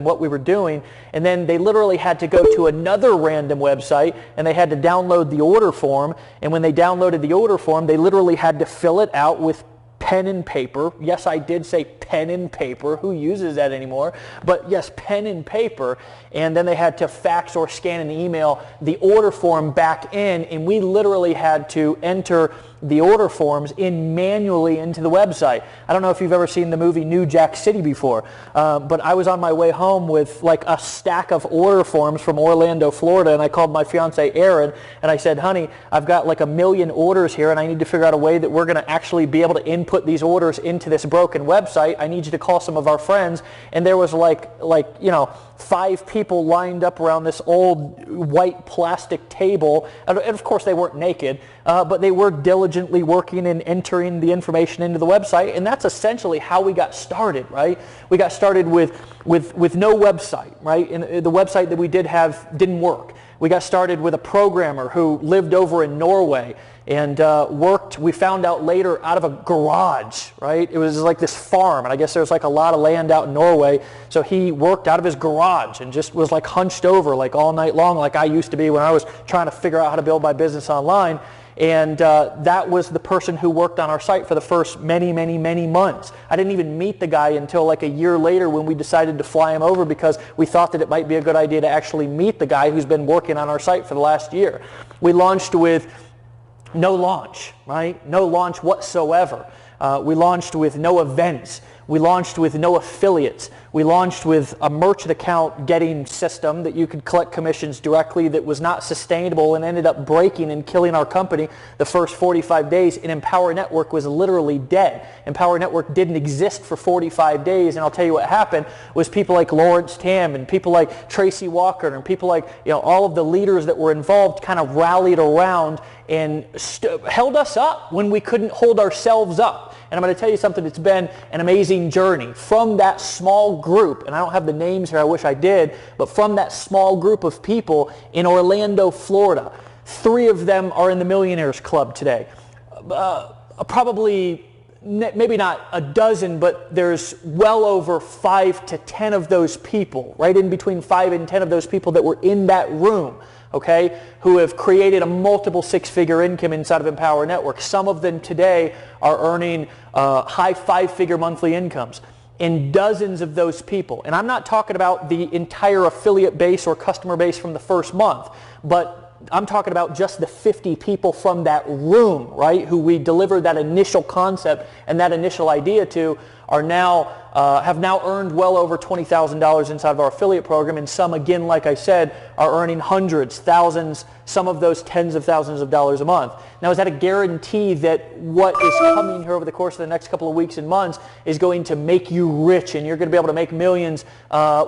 what we were doing, and then they literally had to go to another random website and they had to download the order form, and when they downloaded the order form they literally had to fill it out with pen and paper. Yes, I did say pen and paper. Who uses that anymore? But yes, pen and paper. And then they had to fax or scan and email the order form back in, and we literally had to enter the order forms in manually into the website. I don't know if you've ever seen the movie New Jack City before, but I was on my way home with like a stack of order forms from Orlando, Florida, and I called my fiance Erin and I said, honey, I've got like 1 million orders here and I need to figure out a way that we're going to actually be able to input these orders into this broken website. I need you to call some of our friends. And there was like 5 people lined up around this old white plastic table, and of course they weren't naked, but they were diligently working and entering the information into the website, and that's essentially how we got started, right? We got started with no website, right? And the website that we did have didn't work. We got started with a programmer who lived over in Norway and worked, we found out later, out of a garage, right? It was like this farm, and I guess there was like a lot of land out in Norway, so he worked out of his garage and just was like hunched over like all night long, like I used to be when I was trying to figure out how to build my business online. And that was the person who worked on our site for the first many months. I didn't even meet the guy until like a year later when we decided to fly him over because we thought that it might be a good idea to actually meet the guy who's been working on our site for the last year. We launched with no launch, right? No launch whatsoever. We launched with no events. We launched with no affiliates. We launched with a merchant account getting system that you could collect commissions directly that was not sustainable and ended up breaking and killing our company the first 45 days. And Empower Network was literally dead. Empower Network didn't exist for 45 days. And I'll tell you what happened was people like Lawrence Tam and people like Tracy Walker and people like all of the leaders that were involved kind of rallied around and held us up when we couldn't hold ourselves up. And I'm going to tell you something, it's been an amazing journey. From that small group, and I don't have the names here, I wish I did, but from that small group of people in Orlando, Florida, 3 of them are in the Millionaires Club today. Probably, maybe not a dozen, but there's well over 5 to 10 of those people, right in between 5 and 10 of those people that were in that room, okay, who have created a multiple 6-figure income inside of Empower Network. Some of them today are earning high 5-figure monthly incomes. And dozens of those people, and I'm not talking about the entire affiliate base or customer base from the first month, but I'm talking about just the 50 people from that room, right, who we delivered that initial concept and that initial idea to, are now have now earned well over $20,000 inside of our affiliate program, and some, again, like I said, are earning hundreds, thousands, some of those tens of thousands of dollars a month. Now, is that a guarantee that what is coming here over the course of the next couple of weeks and months is going to make you rich and you're going to be able to make millions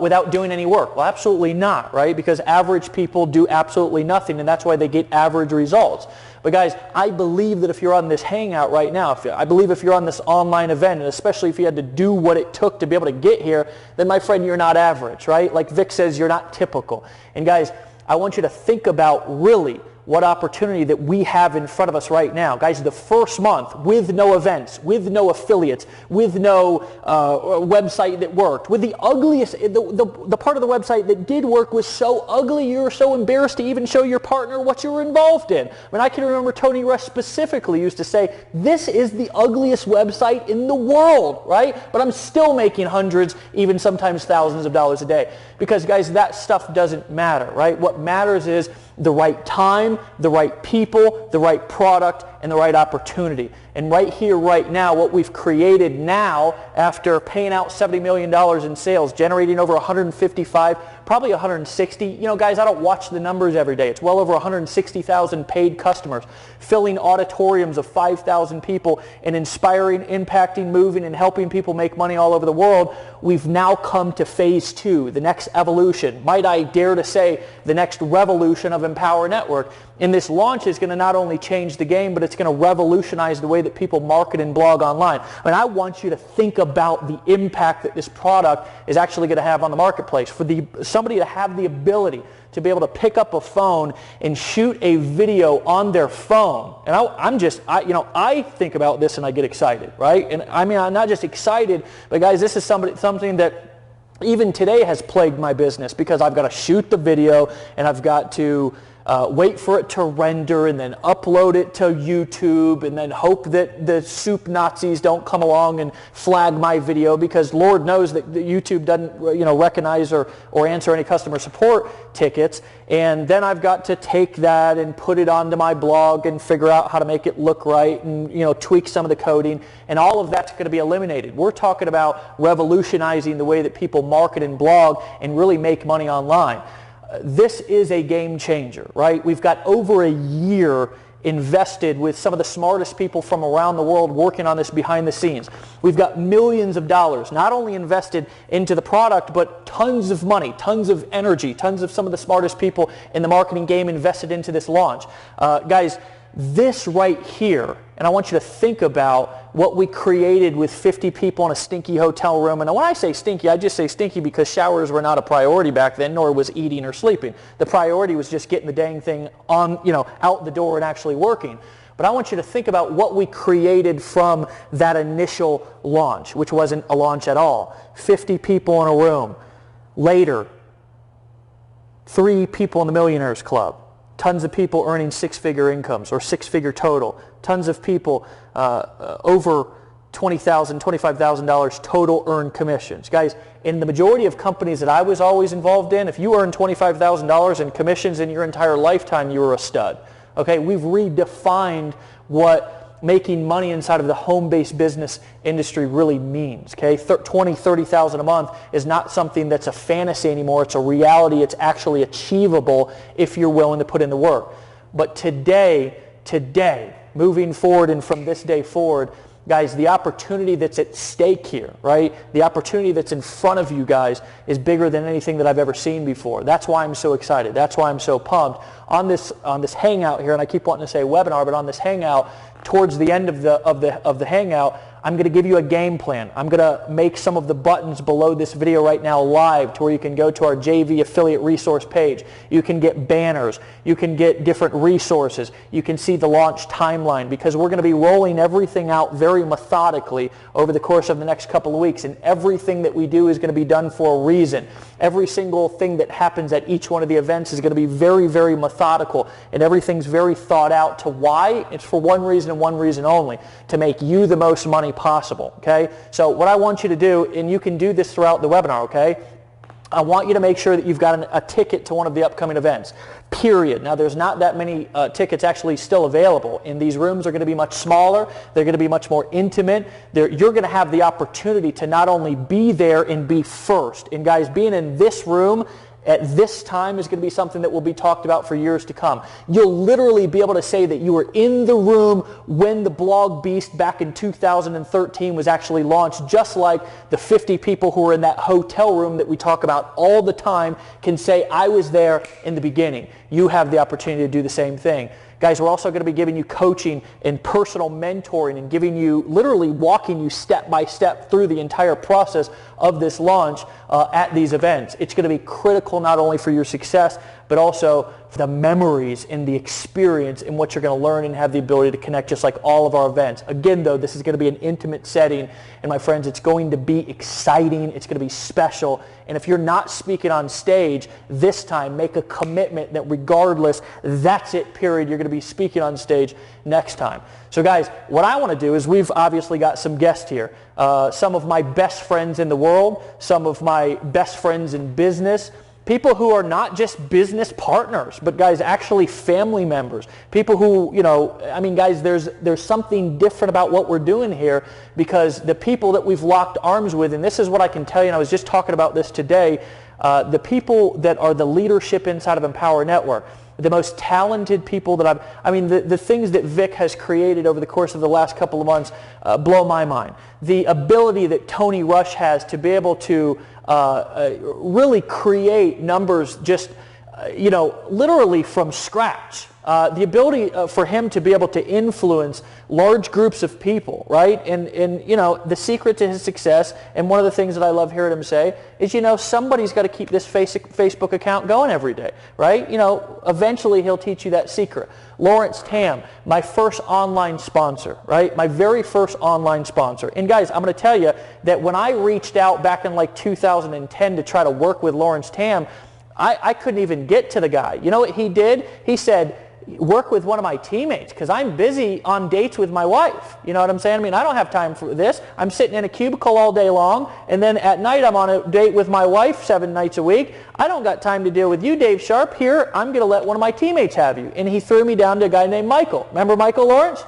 without doing any work? Well, absolutely not, right? Because average people do absolutely nothing, and that's why they get average results. But guys, I believe that if you're on this hangout right now, I believe if you're on this online event, and especially if you had to do what it took to be able to get here, then my friend, you're not average, right? Like Vic says, you're not typical. And guys, I want you to think about really what opportunity that we have in front of us right now. Guys, the first month with no events, with no affiliates, with no website that worked, with the ugliest, the part of the website that did work was so ugly you were so embarrassed to even show your partner what you were involved in. I mean, I can remember Tony Rush specifically used to say, this is the ugliest website in the world, right? But I'm still making hundreds, even sometimes thousands of dollars a day. Because guys, that stuff doesn't matter, right? What matters is the right time, the right people, the right product, and the right opportunity. And right here, right now, what we've created now, after paying out $70 million in sales, generating over 155, probably 160. Guys, I don't watch the numbers every day. It's well over 160,000 paid customers, filling auditoriums of 5,000 people, and inspiring, impacting, moving, and helping people make money all over the world. We've now come to phase 2, the next evolution. Might I dare to say, the next revolution of Empower Network. And this launch is going to not only change the game, but it's going to revolutionize the way that people market and blog online. I mean, I want you to think about the impact that this product is actually going to have on the marketplace. For somebody to have the ability to be able to pick up a phone and shoot a video on their phone. And I think about this and I get excited, right? And I mean, I'm not just excited, but guys, this is something that even today has plagued my business, because I've got to shoot the video and I've got to wait for it to render and then upload it to YouTube and then hope that the soup Nazis don't come along and flag my video, because Lord knows that YouTube doesn't recognize or answer any customer support tickets. And then I've got to take that and put it onto my blog and figure out how to make it look right and tweak some of the coding, and all of that's going to be eliminated. We're talking about revolutionizing the way that people market and blog and really make money online. This is a game changer, right? We've got over a year invested with some of the smartest people from around the world working on this behind the scenes. We've got millions of dollars not only invested into the product, but tons of money, tons of energy, tons of some of the smartest people in the marketing game invested into this launch. Guys, this right here, and I want you to think about what we created with 50 people in a stinky hotel room. And when I say stinky, I just say stinky because showers were not a priority back then, nor was eating or sleeping. The priority was just getting the dang thing on, out the door and actually working. But I want you to think about what we created from that initial launch, which wasn't a launch at all. 50 people in a room. Later, 3 people in the Millionaires Club. Tons of people earning 6-figure incomes or 6-figure total. Tons of people over $20,000, $25,000 total earned commissions. Guys, in the majority of companies that I was always involved in, if you earned $25,000 in commissions in your entire lifetime, you were a stud. Okay, we've redefined what making money inside of the home-based business industry really means. Okay, $20,000, $30,000 a month is not something that's a fantasy anymore. It's a reality. It's actually achievable if you're willing to put in the work. But today, moving forward and from this day forward, guys, the opportunity that's at stake here, right? The opportunity that's in front of you guys is bigger than anything that I've ever seen before. That's why I'm so excited. That's why I'm so pumped. On this hangout here, and I keep wanting to say webinar, but on this hangout, towards the end of the hangout, I'm going to give you a game plan. I'm going to make some of the buttons below this video right now live to where you can go to our JV affiliate resource page. You can get banners. You can get different resources. You can see the launch timeline, because we're going to be rolling everything out very methodically over the course of the next couple of weeks, and everything that we do is going to be done for a reason. Every single thing that happens at each one of the events is going to be very, very methodical, and everything's very thought out to why. It's for one reason and one reason only, to make you the most money possible. Okay, so what I want you to do, and you can do this throughout the webinar, okay, I want you to make sure that you've got a ticket to one of the upcoming events, period. Now, there's not that many tickets actually still available, and these rooms are going to be much smaller. They're going to be much more intimate. You're going to have the opportunity to not only be there and be first, and guys, being in this room at this time is going to be something that will be talked about for years to come. You'll literally be able to say that you were in the room when the Blog Beast back in 2013 was actually launched, just like the 50 people who were in that hotel room that we talk about all the time can say, I was there in the beginning. You have the opportunity to do the same thing. Guys, we're also going to be giving you coaching and personal mentoring and giving you, literally walking you step by step through the entire process of this launch at these events. It's going to be critical not only for your success, but also for the memories and the experience and what you're going to learn and have the ability to connect, just like all of our events. Again, though, this is going to be an intimate setting, and my friends, it's going to be exciting. It's going to be special. And if you're not speaking on stage this time, make a commitment that regardless, that's it, period, you're going to be speaking on stage next time. So guys, what I want to do is, we've obviously got some guests here. Some of my best friends in the world, some of my best friends in business, people who are not just business partners, but guys, actually family members. People who, I mean, guys, there's something different about what we're doing here, because the people that we've locked arms with, and this is what I can tell you, and I was just talking about this today, the people that are the leadership inside of Empower Network, the most talented people that the things that Vic has created over the course of the last couple of months blow my mind. The ability that Tony Rush has to be able to really create numbers just literally from scratch. The ability for him to be able to influence large groups of people, right? And the secret to his success, and one of the things that I love hearing him say is, somebody's got to keep this Facebook account going every day, right? Eventually he'll teach you that secret. Lawrence Tam, my first online sponsor, right? My very first online sponsor. And guys, I'm going to tell you that when I reached out back in like 2010 to try to work with Lawrence Tam, I couldn't even get to the guy. You know what he did? He said, work with one of my teammates because I'm busy on dates with my wife. You know what I'm saying? I mean, I don't have time for this. I'm sitting in a cubicle all day long, and then at night I'm on a date with my wife 7 nights a week. I don't got time to deal with you, Dave Sharp. Here, I'm going to let one of my teammates have you. And he threw me down to a guy named Michael. Remember Michael Lawrence?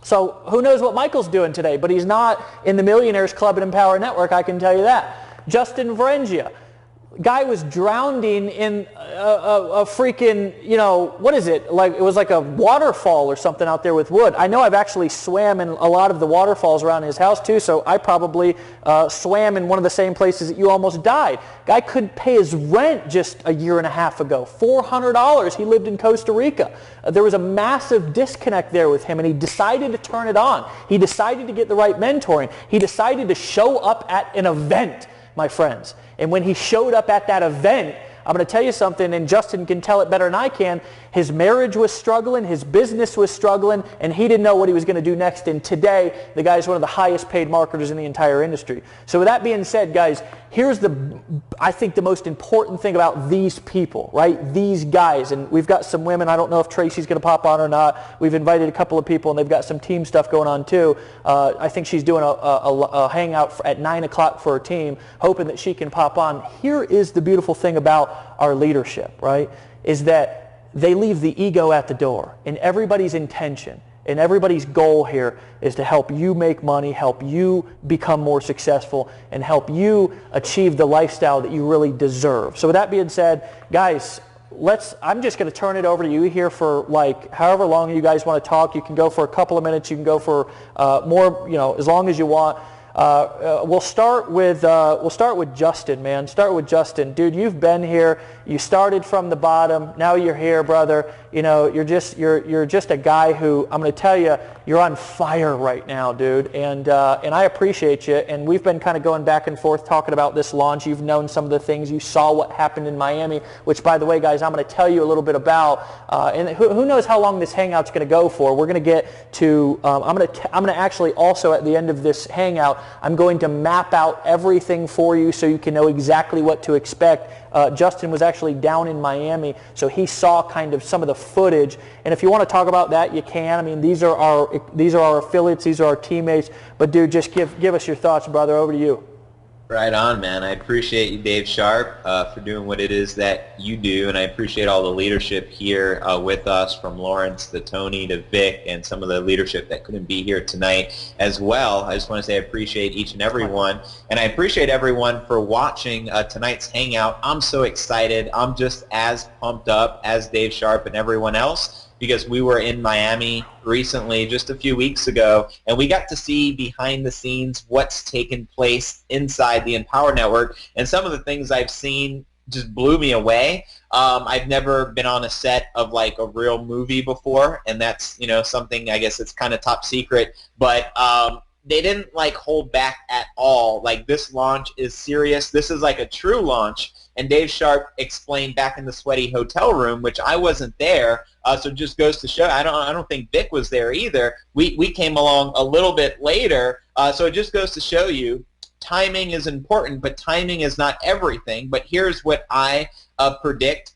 So who knows what Michael's doing today, but he's not in the Millionaires Club at Empower Network, I can tell you that. Justin Varengia. Guy was drowning in a freaking, what is it? Like it was like a waterfall or something out there with wood. I know I've actually swam in a lot of the waterfalls around his house too, so I probably swam in one of the same places that you almost died. Guy couldn't pay his rent just a year and a half ago. $400. He lived in Costa Rica. There was a massive disconnect there with him, and he decided to turn it on. He decided to get the right mentoring. He decided to show up at an event, my friends. And when he showed up at that event, I'm going to tell you something, and Justin can tell it better than I can, his marriage was struggling, his business was struggling, and he didn't know what he was going to do next. And today, the guy's one of the highest paid marketers in the entire industry. So with that being said, guys, here's I think the most important thing about these people, right? These guys, and we've got some women. I don't know if Tracy's going to pop on or not. We've invited a couple of people, and they've got some team stuff going on too. I think she's doing a hangout at 9 o'clock for her team, hoping that she can pop on. Here is the beautiful thing about our leadership, right, is that they leave the ego at the door, and everybody's intention and everybody's goal here is to help you make money, help you become more successful, and help you achieve the lifestyle that you really deserve. So with that being said, guys, I'm just going to turn it over to you here for like however long you guys want to talk. You can go for a couple of minutes. You can go for more, as long as you want. We'll start with Justin, man. Start with Justin, dude. You've been here. You started from the bottom. Now you're here, brother. You're just a guy who, I'm going to tell you, you're on fire right now, dude. And I appreciate you. And we've been kind of going back and forth talking about this launch. You've known some of the things. You saw what happened in Miami, which, by the way, guys, I'm going to tell you a little bit about. And who knows how long this hangout's going to go for? We're going to get to. I'm going to actually also at the end of this hangout, I'm going to map out everything for you so you can know exactly what to expect. Justin was actually down in Miami, so he saw kind of some of the footage. And if you want to talk about that, you can. I mean, these are our affiliates, these are our teammates. But dude, just give us your thoughts, brother. Over to you. Right on, man. I appreciate you, Dave Sharp, for doing what it is that you do, and I appreciate all the leadership here with us, from Lawrence to Tony to Vic, and some of the leadership that couldn't be here tonight as well. I just want to say I appreciate each and every one, and I appreciate everyone for watching tonight's Hangout. I'm so excited. I'm just as pumped up as Dave Sharp and everyone else, because we were in Miami recently, just a few weeks ago, and we got to see behind the scenes what's taken place inside the Empower Network, and some of the things I've seen just blew me away. I've never been on a set of like a real movie before, and that's something, I guess it's kind of top secret, but they didn't like hold back at all. Like, this launch is serious. This is like a true launch. And Dave Sharp explained back in the sweaty hotel room, which I wasn't there, so it just goes to show. I don't think Vic was there either. We came along a little bit later, so it just goes to show you timing is important, but timing is not everything. But here's what I predict,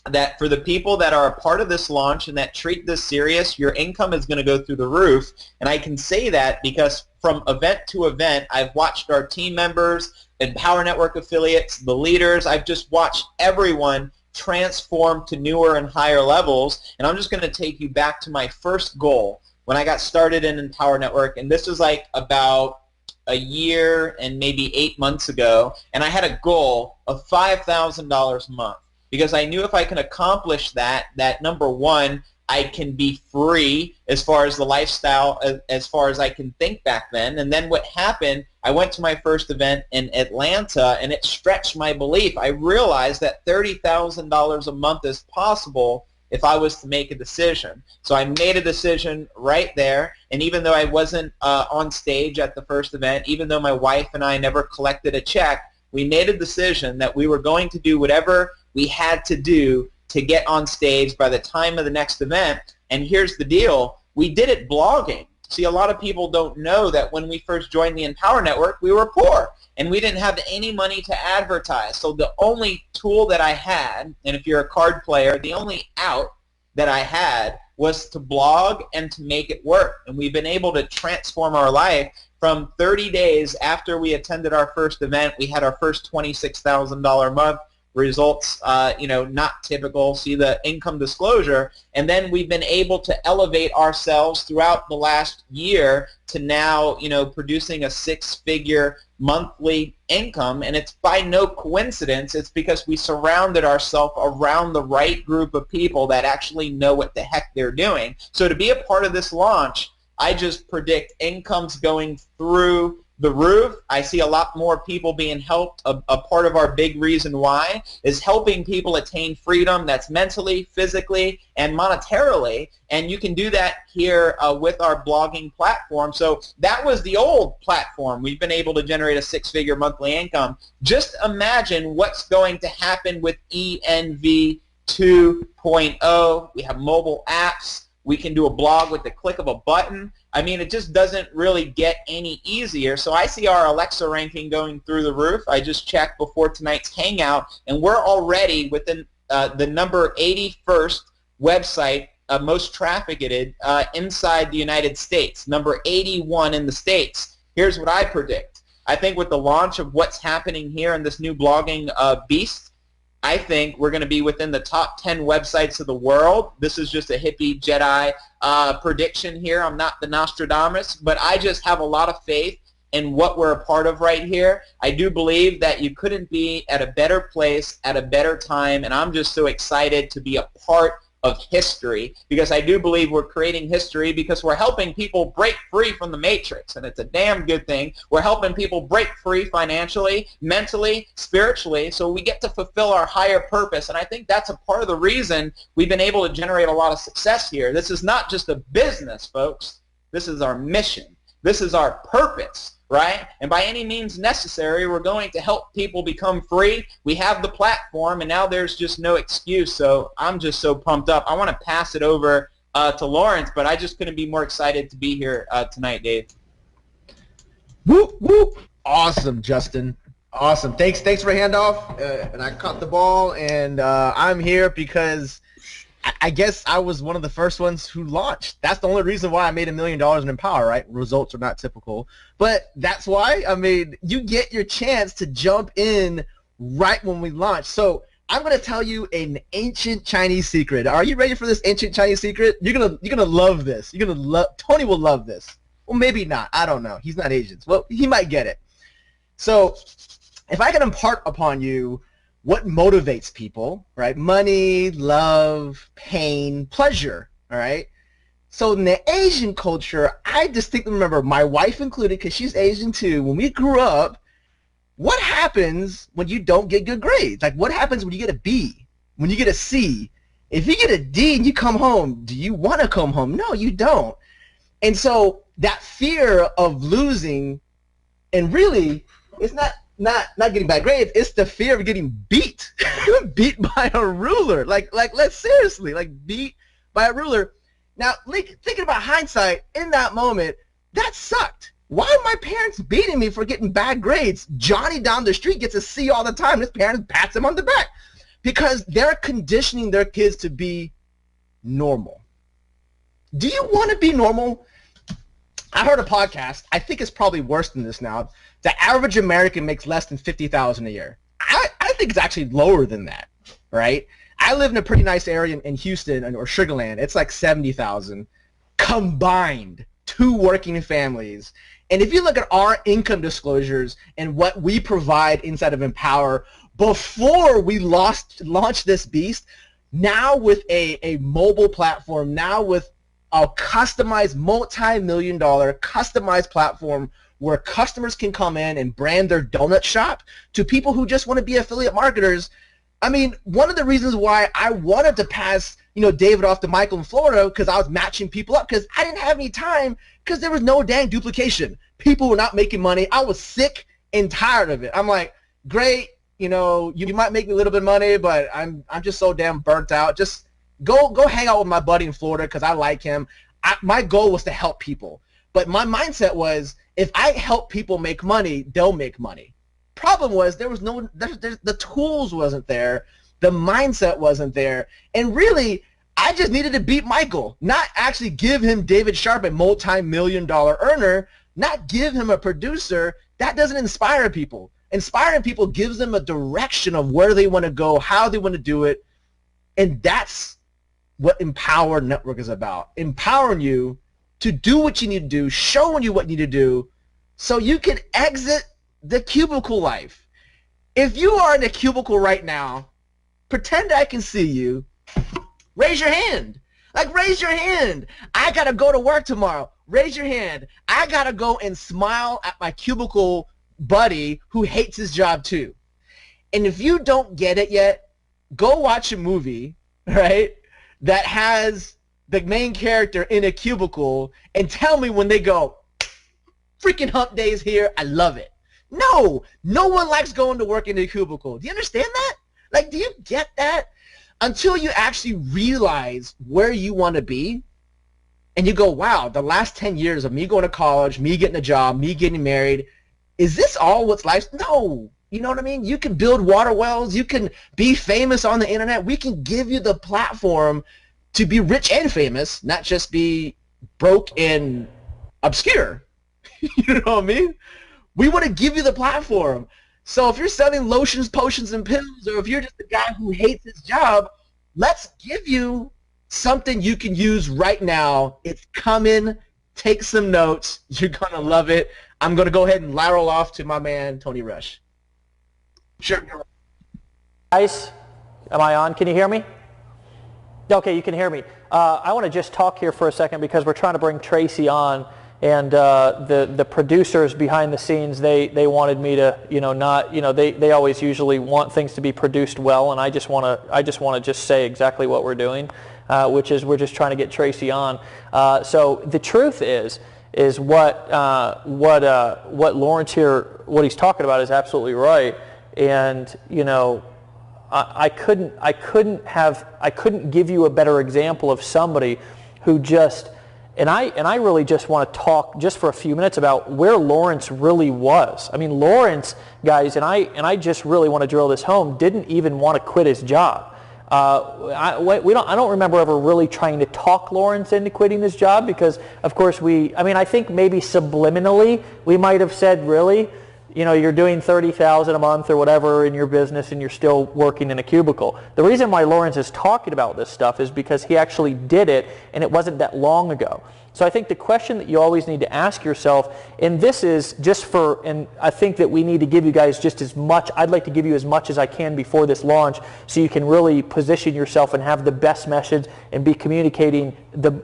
that for the people that are a part of this launch and that treat this serious, your income is going to go through the roof. And I can say that because from event to event, I've watched our team members, Empower Network affiliates, the leaders. I've just watched everyone transform to newer and higher levels. And I'm just going to take you back to my first goal when I got started in Empower Network. And this was like about a year and maybe 8 months ago. And I had a goal of $5,000 a month, because I knew if I can accomplish that, number one, I can be free as far as the lifestyle, as far as I can think back then. And then what happened, I went to my first event in Atlanta, and it stretched my belief. I realized that $30,000 a month is possible if I was to make a decision. So I made a decision right there, and even though I wasn't on stage at the first event, even though my wife and I never collected a check, we made a decision that we were going to do whatever we had to do to get on stage by the time of the next event. And here's the deal. We did it blogging. See, a lot of people don't know that when we first joined the Empower Network, we were poor, and we didn't have any money to advertise. So the only tool that I had, and if you're a card player, the only out that I had was to blog and to make it work. And we've been able to transform our life. From 30 days after we attended our first event, we had our first $26,000 a month. Results, not typical. See the income disclosure. And then we've been able to elevate ourselves throughout the last year to now, producing a six-figure monthly income. And it's by no coincidence. It's because we surrounded ourselves around the right group of people that actually know what the heck they're doing. So to be a part of this launch, I just predict incomes going through the roof. I see a lot more people being helped. A part of our big reason why is helping people attain freedom that's mentally, physically, and monetarily. And you can do that here with our blogging platform. So that was the old platform. We've been able to generate a six-figure monthly income. Just imagine what's going to happen with ENV 2.0. We have mobile apps. We can do a blog with the click of a button. I mean, it just doesn't really get any easier. So I see our Alexa ranking going through the roof. I just checked before tonight's hangout, and we're already within the number 81st website most trafficked inside the United States, number 81 in the States. Here's what I predict. I think with the launch of what's happening here in this new blogging beast, I think we're going to be within the top 10 websites of the world. This is just a hippie Jedi prediction here. I'm not the Nostradamus, but I just have a lot of faith in what we're a part of right here. I do believe that you couldn't be at a better place at a better time, and I'm just so excited to be a part of history, because I do believe we're creating history because we're helping people break free from the matrix, and it's a damn good thing. We're helping people break free financially, mentally, spiritually, so we get to fulfill our higher purpose, and I think that's a part of the reason we've been able to generate a lot of success here. This is not just a business, folks. This is our mission. This is our purpose. Right? And by any means necessary, we're going to help people become free. We have the platform, and now there's just no excuse. So I'm just so pumped up. I want to pass it over to Lawrence, but I just couldn't be more excited to be here tonight, Dave. Whoop, whoop. Awesome, Justin. Awesome. Thanks for the handoff. And I caught the ball, and I'm here because I guess I was one of the first ones who launched. That's the only reason why I made $1 million in Empower, right? Results are not typical. But that's why, you get your chance to jump in right when we launch. So I'm going to tell you an ancient Chinese secret. Are you ready for this ancient Chinese secret? You're gonna love this. Tony will love this. Well, maybe not. I don't know. He's not Asian. Well, he might get it. So if I can impart upon you what motivates people, right? Money, love, pain, pleasure, all right? So in the Asian culture, I distinctly remember, my wife included, because she's Asian too, when we grew up, what happens when you don't get good grades? Like, what happens when you get a B, when you get a C? If you get a D and you come home, do you want to come home? No, you don't. And so that fear of losing, and really, it's not getting bad grades, it's the fear of getting beat. Beat by a ruler. Like let's seriously, beat by a ruler. Now, thinking about hindsight, in that moment, that sucked. Why are my parents beating me for getting bad grades? Johnny down the street gets a C all the time. His parents pats him on the back. Because they're conditioning their kids to be normal. Do you want to be normal? I heard a podcast. I think it's probably worse than this now. The average American makes less than $50,000 a year. I think it's actually lower than that, right? I live in a pretty nice area in Houston or Sugar Land. It's like $70,000 combined, 2 working families. And if you look at our income disclosures and what we provide inside of Empower before we launched this beast, now with a mobile platform, now with a customized multi-million-dollar customized platform where customers can come in and brand their donut shop to people who just want to be affiliate marketers. I mean, one of the reasons why I wanted to pass, David off to Michael in Florida, because I was matching people up, because I didn't have any time, because there was no dang duplication. People were not making money. I was sick and tired of it. I'm like, great, you might make me a little bit of money, but I'm just so damn burnt out. Just go hang out with my buddy in Florida because I like him. My goal was to help people. But my mindset was, if I help people make money, they'll make money. Problem was, the tools wasn't there, the mindset wasn't there, and really, I just needed to beat Michael, not actually give him David Sharp, a multi-million-dollar earner, not give him a producer. That doesn't inspire people. Inspiring people gives them a direction of where they want to go, how they want to do it, and that's what Empower Network is about. Empowering you to do what you need to do, showing you what you need to do, so you can exit the cubicle life. If you are in a cubicle right now, pretend I can see you. Raise your hand. Raise your hand. I got to go to work tomorrow. Raise your hand. I got to go and smile at my cubicle buddy who hates his job too. And if you don't get it yet, go watch a movie, right, that has the main character in a cubicle and tell me when they go, freaking hump day is here, I love it. No one likes going to work in a cubicle. Do you understand that? Do you get that? Until you actually realize where you want to be, and you go, wow, the last 10 years of me going to college, me getting a job, me getting married, is this all what's life? No. You know what I mean? You can build water wells. You can be famous on the internet. We can give you the platform to be rich and famous, not just be broke and obscure. You know what I mean? We want to give you the platform. So if you're selling lotions, potions, and pills, or if you're just a guy who hates his job, let's give you something you can use right now. It's coming. Take some notes. You're going to love it. I'm going to go ahead and lateral off to my man, Tony Rush. Sure. Guys, am I on? Can you hear me? Okay, you can hear me. I want to just talk here for a second because we're trying to bring Tracy on, and the producers behind the scenes, they wanted me to, they always usually want things to be produced well, and I just want to say exactly what we're doing, which is we're just trying to get Tracy on. So the truth is what Lawrence here, what he's talking about is absolutely right, and I couldn't give you a better example of somebody who just, and I really just want to talk just for a few minutes about where Lawrence really was. I mean, Lawrence, guys, and I just really want to drill this home, didn't even want to quit his job. I don't remember ever really trying to talk Lawrence into quitting his job because, of course, I think maybe subliminally we might have said, really, you're doing $30,000 a month or whatever in your business and you're still working in a cubicle. The reason why Lawrence is talking about this stuff is because he actually did it, and it wasn't that long ago. So I think the question that you always need to ask yourself, and this is just and I think that we need to give you guys just as much, I'd like to give you as much as I can before this launch so you can really position yourself and have the best message and be communicating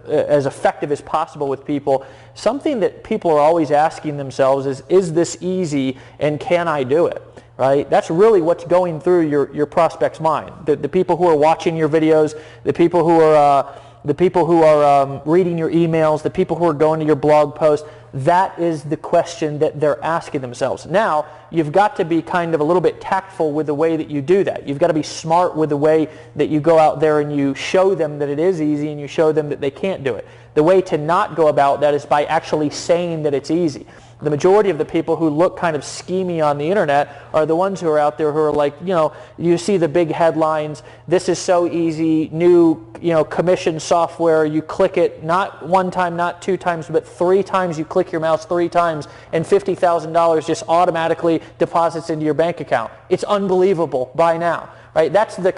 as effective as possible with people. Something that people are always asking themselves is this easy and can I do it? Right? That's really what's going through your prospect's mind. The people who are watching your videos, the people who are reading your emails, the people who are going to your blog post, that is the question that they're asking themselves. Now, you've got to be kind of a little bit tactful with the way that you do that. You've got to be smart with the way that you go out there and you show them that it is easy and you show them that they can't do it. The way to not go about that is by actually saying that it's easy. The majority of the people who look kind of schemy on the internet are the ones who are out there who are like, you see the big headlines, this is so easy, new, commission software, you click it not one time, not two times, but 3 times, you click your mouse 3 times and $50,000 just automatically deposits into your bank account. It's unbelievable by now, right? That's the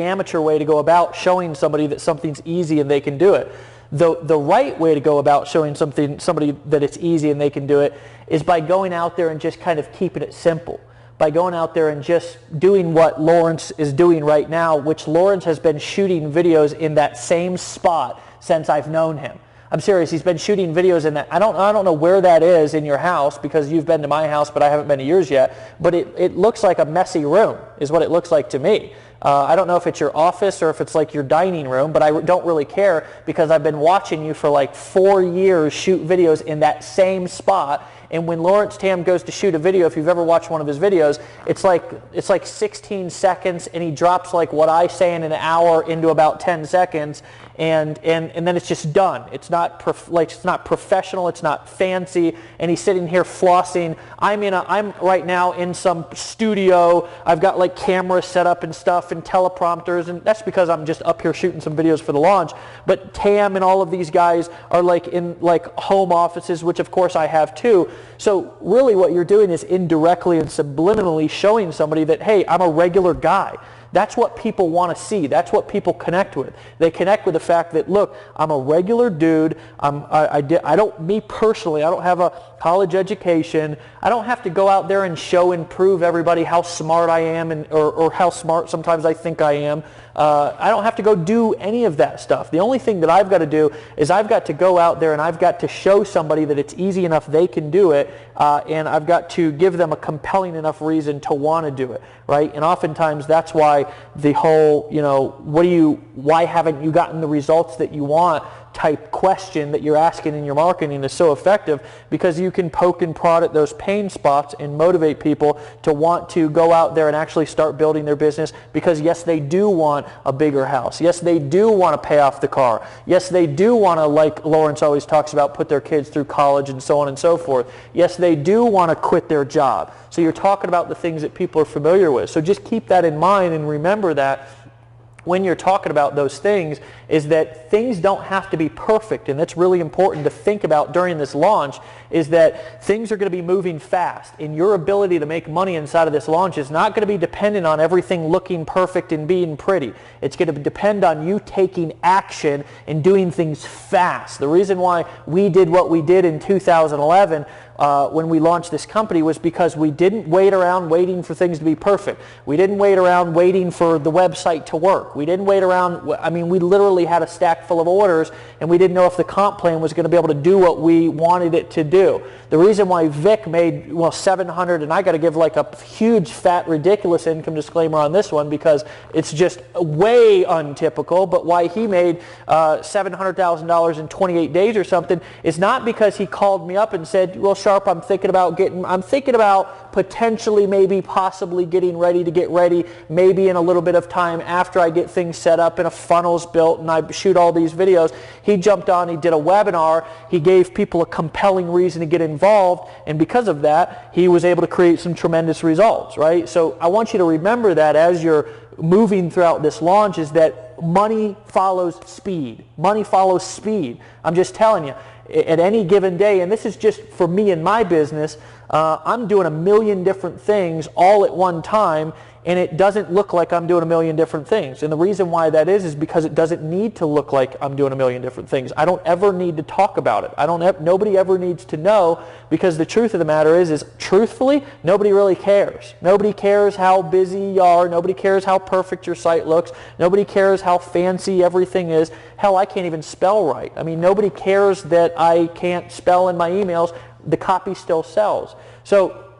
amateur way to go about showing somebody that something's easy and they can do it. The right way to go about showing somebody that it's easy and they can do it is by going out there and just kind of keeping it simple. By going out there and just doing what Lawrence is doing right now, which Lawrence has been shooting videos in that same spot since I've known him. I'm serious. He's been shooting videos in that. I don't know where that is in your house because you've been to my house, but I haven't been to yours yet. But it looks like a messy room is what it looks like to me. I don't know if it's your office or if it's like your dining room, but I don't really care because I've been watching you for like 4 years shoot videos in that same spot. And when Lawrence Tam goes to shoot a video, if you've ever watched one of his videos, it's like 16 seconds, and he drops like what I say in an hour into about 10 seconds, and then it's just done. It's not it's not professional, it's not fancy, and he's sitting here flossing. I'm right now in some studio. I've got like cameras set up and stuff and teleprompters, and that's because I'm just up here shooting some videos for the launch. But Tam and all of these guys are like in like home offices, which of course I have too. So really what you're doing is indirectly and subliminally showing somebody that, hey, I'm a regular guy. That's what people want to see. That's what people connect with. They connect with the fact that, look, I'm a regular dude. Me personally, I don't have a college education. I don't have to go out there and show and prove everybody how smart I am or how smart sometimes I think I am. I don't have to go do any of that stuff. The only thing that I've got to do is I've got to go out there and I've got to show somebody that it's easy enough they can do it, and I've got to give them a compelling enough reason to want to do it, right? And oftentimes that's why the whole, why haven't you gotten the results that you want type question that you're asking in your marketing is so effective, because you can poke and prod at those pain spots and motivate people to want to go out there and actually start building their business, because yes, they do want a bigger house. Yes, they do want to pay off the car. Yes, they do want to, like Lawrence always talks about, put their kids through college and so on and so forth. Yes, they do want to quit their job. So you're talking about the things that people are familiar with. So just keep that in mind and remember that when you're talking about those things, is that things don't have to be perfect, and that's really important to think about during this launch, is that things are going to be moving fast, and your ability to make money inside of this launch is not going to be dependent on everything looking perfect and being pretty. It's going to depend on you taking action and doing things fast. The reason why we did what we did in 2011 when we launched this company was because we didn't wait around waiting for things to be perfect. We didn't wait around waiting for the website to work. We didn't wait around, we literally had a stack full of orders, and we didn't know if the comp plan was going to be able to do what we wanted it to do. The reason why Vic made, $700, and I got to give like a huge, fat, ridiculous income disclaimer on this one because it's just way untypical, but why he made $700,000 in 28 days or something is not because he called me up and said, well, Sharp, I'm thinking about potentially, maybe, possibly getting ready to get ready, maybe in a little bit of time after I get things set up and a funnel's built and I shoot all these videos. He jumped on, he did a webinar, he gave people a compelling reason to get involved, and because of that, he was able to create some tremendous results, right? So I want you to remember that as you're moving throughout this launch, is that money follows speed. Money follows speed. I'm just telling you, at any given day, and this is just for me and my business, I'm doing a million different things all at one time, and it doesn't look like I'm doing a million different things. And the reason why that is because it doesn't need to look like I'm doing a million different things. I don't ever need to talk about it. Nobody ever needs to know, because the truth of the matter is truthfully, nobody really cares. Nobody cares how busy you are. Nobody cares how perfect your site looks. Nobody cares how fancy everything is. Hell, I can't even spell right. Nobody cares that I can't spell in my emails. The copy still sells. So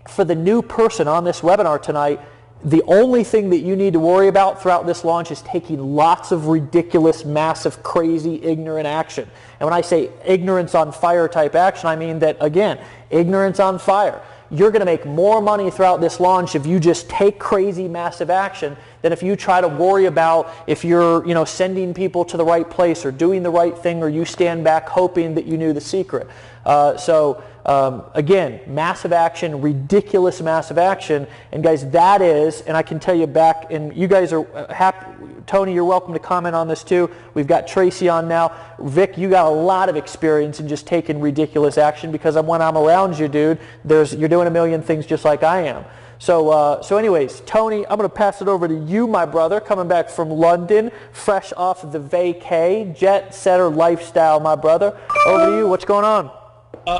for the new person on this webinar tonight, the only thing that you need to worry about throughout this launch is taking lots of ridiculous, massive, crazy, ignorant action. And when I say ignorance on fire type action, I mean that, again, ignorance on fire. You're going to make more money throughout this launch if you just take crazy, massive action than if you try to worry about if you're, sending people to the right place or doing the right thing, or you stand back hoping that you knew the secret. Again, massive action, ridiculous massive action. And guys, that is, and I can tell you back, and you guys are happy, Tony, you're welcome to comment on this too. We've got Tracy on now. Vic, you got a lot of experience in just taking ridiculous action, because when I'm around you, dude, you're doing a million things just like I am. So anyways, Tony, I'm going to pass it over to you, my brother, coming back from London, fresh off the vacay, jet setter lifestyle, my brother. Over to you. What's going on?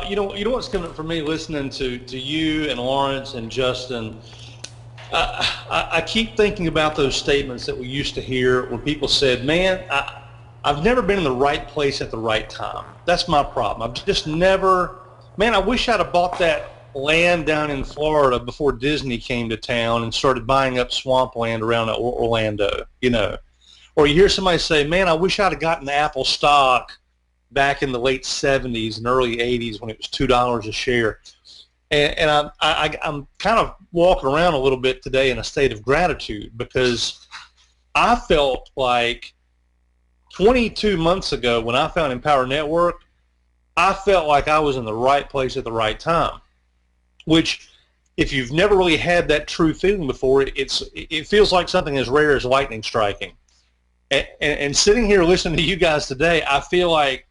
You know what's coming up for me listening to you and Lawrence and Justin. I keep thinking about those statements that we used to hear when people said, "Man, I've never been in the right place at the right time. That's my problem. I've just never, man, I wish I'd have bought that land down in Florida before Disney came to town and started buying up swampland around Orlando, you know. Or you hear somebody say, man, I wish I'd have gotten Apple stock back in the late 70s and early 80s when it was $2 a share. And I'm kind of walking around a little bit today in a state of gratitude because I felt like 22 months ago when I found Empower Network, I felt like I was in the right place at the right time, which if you've never really had that true feeling before, it feels like something as rare as lightning striking. And sitting here listening to you guys today, I feel like,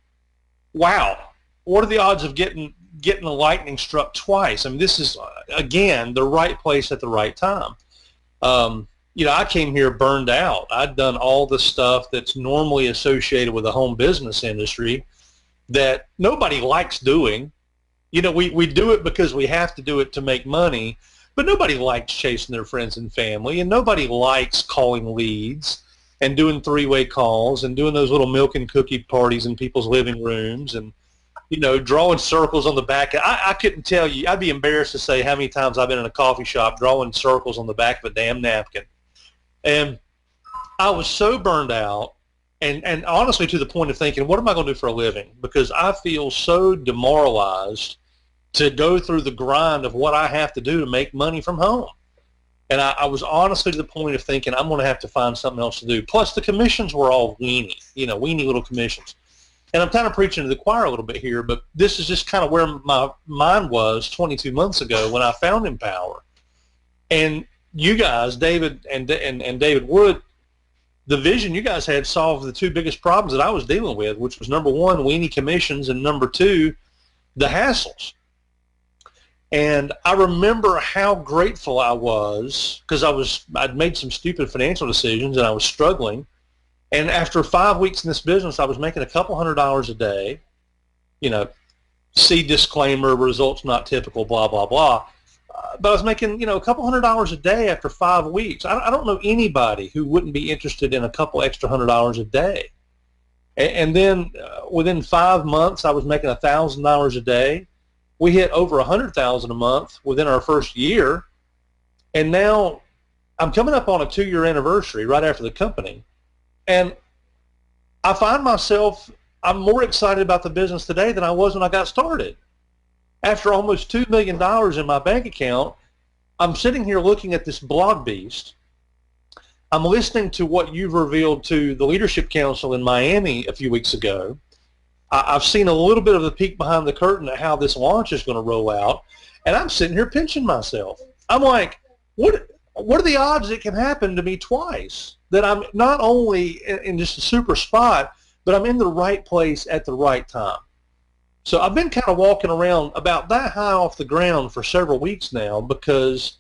wow, what are the odds of getting the lightning struck twice? I mean, this is, again, the right place at the right time. You know, I came here burned out. I'd done all the stuff that's normally associated with the home business industry that nobody likes doing. You know, we do it because we have to do it to make money, but nobody likes chasing their friends and family, and nobody likes calling leads and doing three-way calls and doing those little milk and cookie parties in people's living rooms and, you know, drawing circles on the back. I couldn't tell you. I'd be embarrassed to say how many times I've been in a coffee shop drawing circles on the back of a damn napkin. And I was so burned out and honestly to the point of thinking, what am I going to do for a living? Because I feel so demoralized to go through the grind of what I have to do to make money from home. And I was honestly to the point of thinking I'm going to have to find something else to do. Plus the commissions were all weenie, you know, weenie little commissions. And I'm kind of preaching to the choir a little bit here, but this is just kind of where my mind was 22 months ago when I found Empower. And you guys, David and David Wood, the vision you guys had solved the two biggest problems that I was dealing with, which was number one, weenie commissions, and number two, the hassles. And I remember how grateful I was because I'd made some stupid financial decisions and I was struggling. And after 5 weeks in this business, I was making a couple $100s a day. You know, see disclaimer, results not typical, blah, blah, blah. But I was making, you know, a couple $100s a day after 5 weeks. I don't know anybody who wouldn't be interested in a couple extra $100s a day. And then within 5 months, I was making $1,000 a day. We hit over $100,000 a month within our first year, and now I'm coming up on a 2-year anniversary right after the company, and I find myself, I'm more excited about the business today than I was when I got started. After almost $2 million in my bank account, I'm sitting here looking at this Blog Beast. I'm listening to what you've revealed to the Leadership Council in Miami a few weeks ago. I've seen a little bit of the peek behind the curtain at how this launch is going to roll out, and I'm sitting here pinching myself. I'm like, what are the odds it can happen to me twice? That I'm not only in just a super spot, but I'm in the right place at the right time. So I've been kind of walking around about that high off the ground for several weeks now because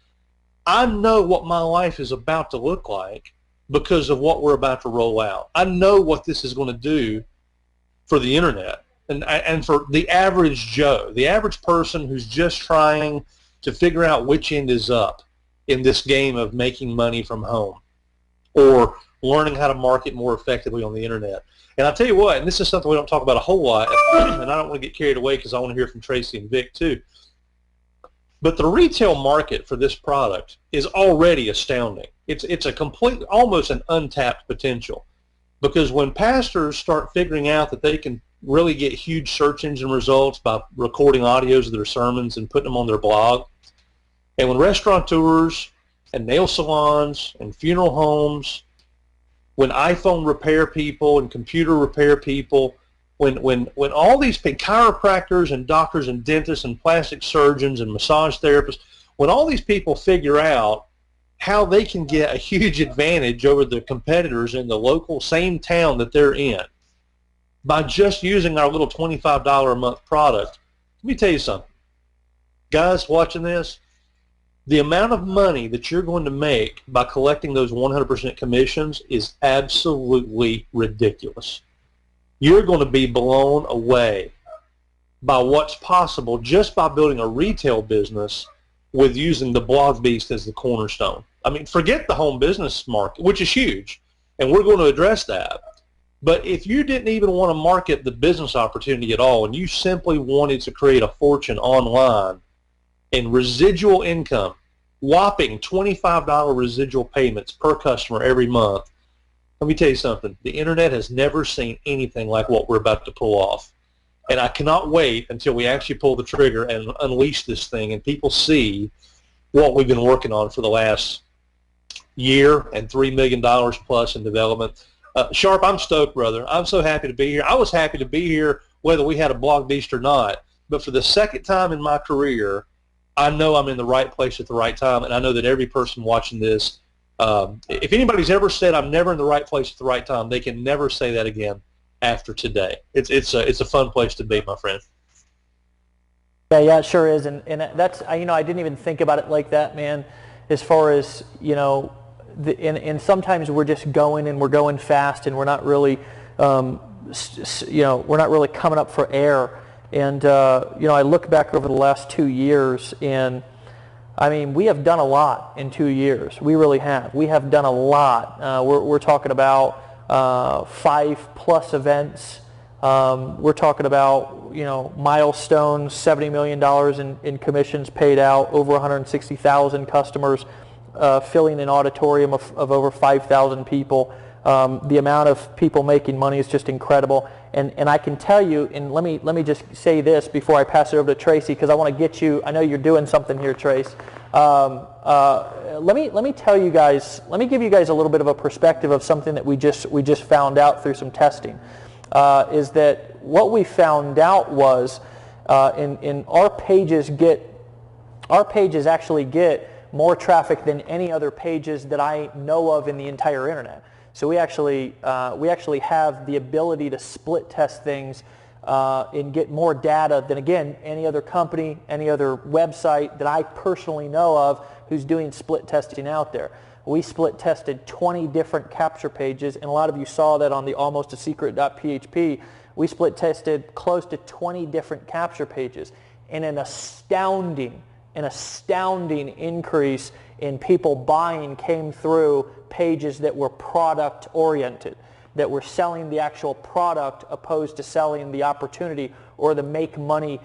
I know what my life is about to look like because of what we're about to roll out. I know what this is going to do for the internet and for the average Joe, the average person who's just trying to figure out which end is up in this game of making money from home or learning how to market more effectively on the internet. And I'll tell you what, and this is something we don't talk about a whole lot, and I don't want to get carried away because I want to hear from Tracy and Vic too, but the retail market for this product is already astounding. It's a complete, almost an untapped potential. Because when pastors start figuring out that they can really get huge search engine results by recording audios of their sermons and putting them on their blog, and when restaurateurs and nail salons and funeral homes, when iPhone repair people and computer repair people, when all these chiropractors and doctors and dentists and plastic surgeons and massage therapists, when all these people figure out how they can get a huge advantage over the competitors in the local same town that they're in by just using our little $25 a month product. Let me tell you something. Guys watching this, the amount of money that you're going to make by collecting those 100% commissions is absolutely ridiculous. You're going to be blown away by what's possible just by building a retail business with using the Blog Beast as the cornerstone. I mean, forget the home business market, which is huge, and we're going to address that. But if you didn't even want to market the business opportunity at all, and you simply wanted to create a fortune online in residual income, whopping $25 residual payments per customer every month, let me tell you something. The internet has never seen anything like what we're about to pull off. And I cannot wait until we actually pull the trigger and unleash this thing and people see what we've been working on for the last year and $3 million plus in development. Sharp, I'm stoked, brother. I'm so happy to be here. I was happy to be here whether we had a Blog Beast or not. But for the second time in my career, I know I'm in the right place at the right time, and I know that every person watching this, if anybody's ever said I'm never in the right place at the right time, they can never say that again after today. It's a fun place to be, my friend. Yeah, it sure is, and that's, I didn't even think about it like that, man. As far as and sometimes we're just going and we're going fast and we're not really, we're not really coming up for air. And I look back over the last 2 years, and I mean, we have done a lot in 2 years. We really have. We have done a lot. We're talking about 5+ events. We're talking about milestones, $70 million in commissions paid out, over 160,000 customers, filling an auditorium of over 5,000 people. The amount of people making money is just incredible. And I can tell you, and let me just say this before I pass it over to Tracy, because I want to get you. I know you're doing something here, Trace. Let me tell you guys. Let me give you guys a little bit of a perspective of something that we just found out through some testing. Is that what we found out was in our pages actually get more traffic than any other pages that I know of in the entire internet. So we actually have the ability to split test things and get more data than, again, any other company, any other website that I personally know of who's doing split testing out there. We split tested 20 different capture pages, and a lot of you saw that on the almostasecret.php. We split tested close to 20 different capture pages, and an astounding increase in people buying came through pages that were product oriented, that were selling the actual product opposed to selling the opportunity or the make money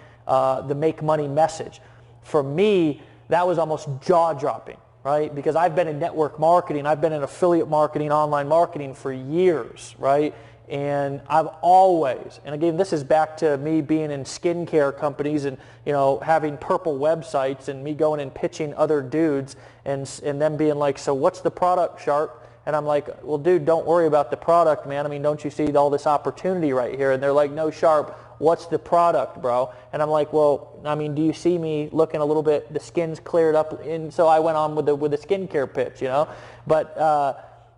message. For me, that was almost jaw-dropping, right? Because I've been in network marketing, I've been in affiliate marketing, online marketing for years, right? And I've always, and again, this is back to me being in skincare companies and having purple websites and me going and pitching other dudes and them being like, so what's the product, Sharp? And I'm like, well, dude, don't worry about the product, man. I mean, don't you see all this opportunity right here? And they're like, no, Sharp, what's the product, bro? And I'm like, well, I mean, do you see me looking a little bit, the skin's cleared up? And so I went on with the skincare pitch, But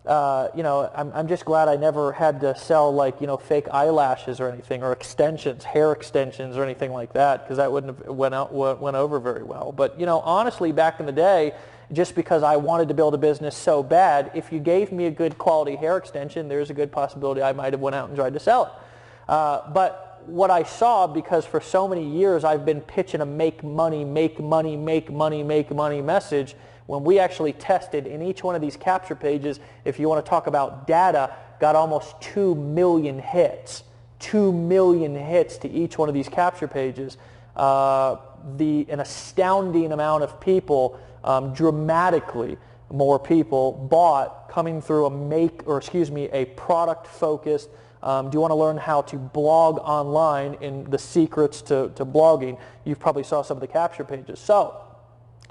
I'm just glad I never had to sell fake eyelashes or anything, or extensions, hair extensions or anything like that, because that wouldn't have went over very well. But honestly, back in the day, just because I wanted to build a business so bad, if you gave me a good quality hair extension, there's a good possibility I might have went out and tried to sell it. But what I saw, because for so many years I've been pitching a make money message, when we actually tested in each one of these capture pages, if you want to talk about data, got almost 2 million hits. 2 million hits to each one of these capture pages. An astounding amount of people, dramatically more people bought coming through a product-focused. Do you want to learn how to blog online and the secrets to blogging? You probably saw some of the capture pages. So,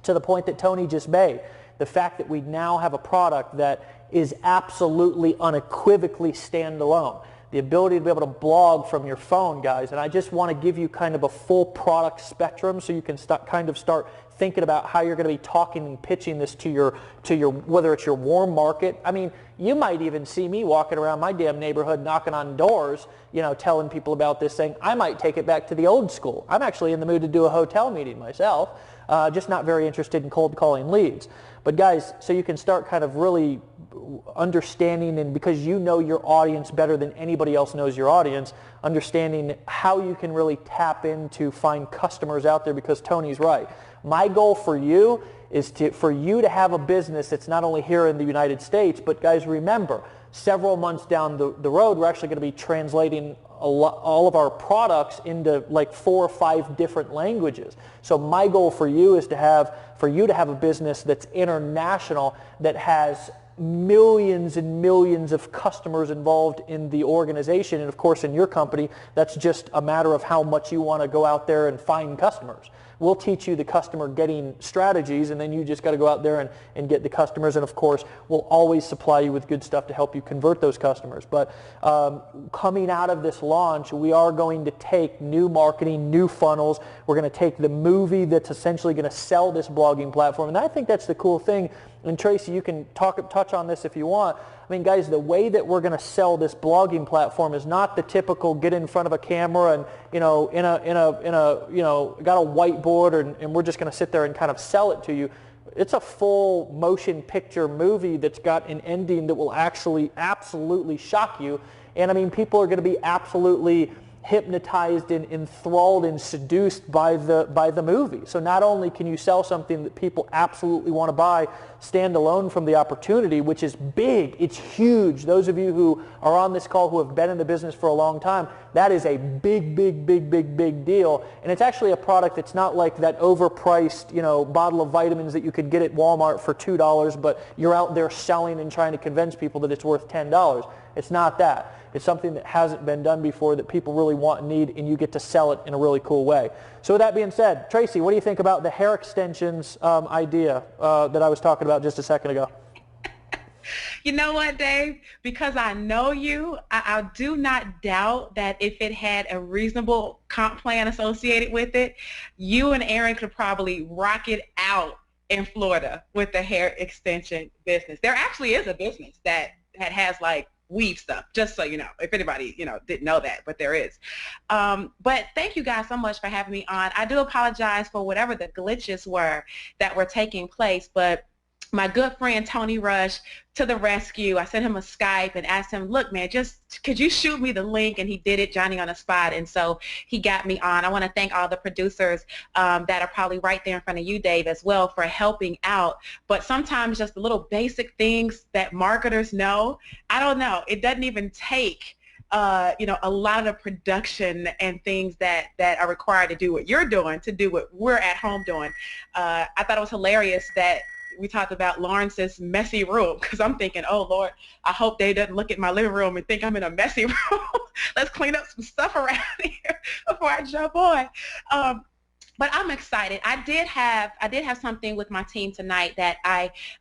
to the point that Tony just made, the fact that we now have a product that is absolutely unequivocally standalone. The ability to be able to blog from your phone, guys. And I just want to give you kind of a full product spectrum so you can start thinking about how you're going to be talking and pitching this to your whether it's your warm market. I mean, you might even see me walking around my damn neighborhood knocking on doors, telling people about this thing. I might take it back to the old school. I'm actually in the mood to do a hotel meeting myself. Just not very interested in cold calling leads. But guys, so you can start kind of really understanding, and because you know your audience better than anybody else knows your audience, understanding how you can really tap into find customers out there, because Tony's right. My goal for you is for you to have a business that's not only here in the United States, but guys, remember, several months down the road, we're actually going to be translating all of our products into like 4 or 5 different languages. So my goal for you is to have a business that's international, that has millions and millions of customers involved in the organization. And of course, in your company, that's just a matter of how much you want to go out there and find customers. We'll teach you the customer getting strategies, and then you just got to go out there and get the customers. And of course, we'll always supply you with good stuff to help you convert those customers. But coming out of this launch, we are going to take new marketing, new funnels. We're going to take the movie that's essentially going to sell this blogging platform. And I think that's the cool thing. And Tracy, you can touch on this if you want. I mean, guys, the way that we're going to sell this blogging platform is not the typical get in front of a camera and, you know, got a whiteboard and we're just going to sit there and kind of sell it to you. It's a full motion picture movie that's got an ending that will actually absolutely shock you. And I mean, people are going to be absolutely hypnotized and enthralled and seduced by the movie. So not only can you sell something that people absolutely want to buy standalone from the opportunity, which is big, it's huge. Those of you who are on this call who have been in the business for a long time, that is a big deal. And it's actually a product that's not like that overpriced, you know, bottle of vitamins that you could get at Walmart for $2, but you're out there selling and trying to convince people that it's worth $10. It's not that. It's something that hasn't been done before that people really want and need, and you get to sell it in a really cool way. So with that being said, Tracy, what do you think about the hair extensions idea that I was talking about just a second ago? You know what, Dave? Because I know you, I do not doubt that if it had a reasonable comp plan associated with it, you and Aaron could probably rock it out in Florida with the hair extension business. There actually is a business that has like weave stuff, just so you know, if anybody, you know, didn't know that, but there is. But thank you guys so much for having me on. I do apologize for whatever the glitches were that were taking place, but my good friend Tony Rush to the rescue. I sent him a Skype and asked him, look, man, just could you shoot me the link? And he did it, Johnny on the spot. And so he got me on. I want to thank all the producers that are probably right there in front of you, Dave, as well, for helping out. But sometimes just the little basic things that marketers know, I don't know. It doesn't even take you know, a lot of the production and things that are required to do what you're doing, to do what we're at home doing. I thought it was hilarious that we talked about Lawrence's messy room, because I'm thinking, oh, Lord, I hope Dave doesn't look at my living room and think I'm in a messy room. Let's clean up some stuff around here before I jump on. But I'm excited. I did have something with my team tonight that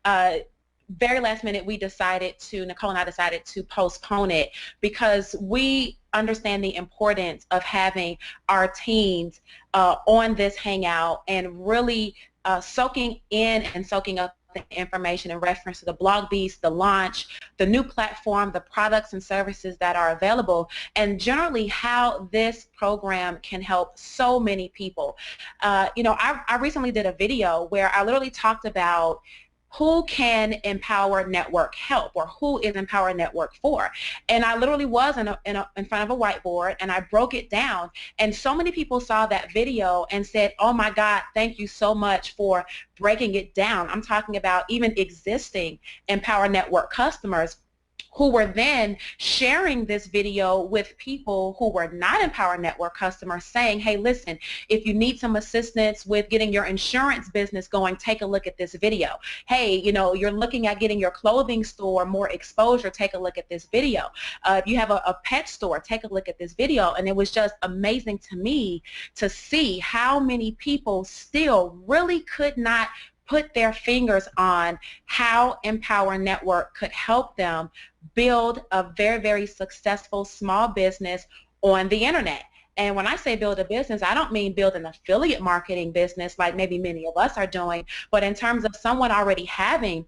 very last minute Nicole and I decided to postpone it, because we understand the importance of having our teams on this hangout and really soaking in and soaking up the information in reference to the Blog Beast, the launch, the new platform, the products and services that are available, and generally how this program can help so many people. You know, I recently did a video where I literally talked about who can Empower Network help, or who is Empower Network for? And I literally was in front of a whiteboard, and I broke it down, and so many people saw that video and said, oh my God, thank you so much for breaking it down. I'm talking about even existing Empower Network customers who were then sharing this video with people who were not Empower Network customers, saying, hey, listen, if you need some assistance with getting your insurance business going, take a look at this video. Hey, you know, you're looking at getting your clothing store more exposure, take a look at this video. If you have a pet store, take a look at this video. And it was just amazing to me to see how many people still really could not put their fingers on how Empower Network could help them build a very, very successful small business on the internet. And when I say build a business, I don't mean build an affiliate marketing business like maybe many of us are doing, but in terms of someone already having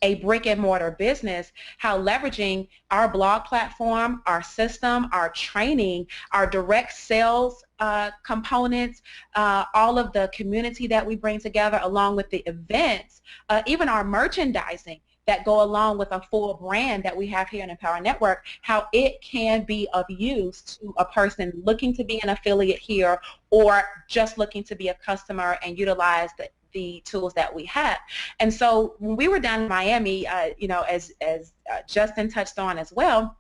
a brick and mortar business, how leveraging our blog platform, our system, our training, our direct sales components, all of the community that we bring together along with the events, even our merchandising that go along with a full brand that we have here in Empower Network, how it can be of use to a person looking to be an affiliate here or just looking to be a customer and utilize the tools that we have. And so when we were down in Miami, as Justin touched on as well,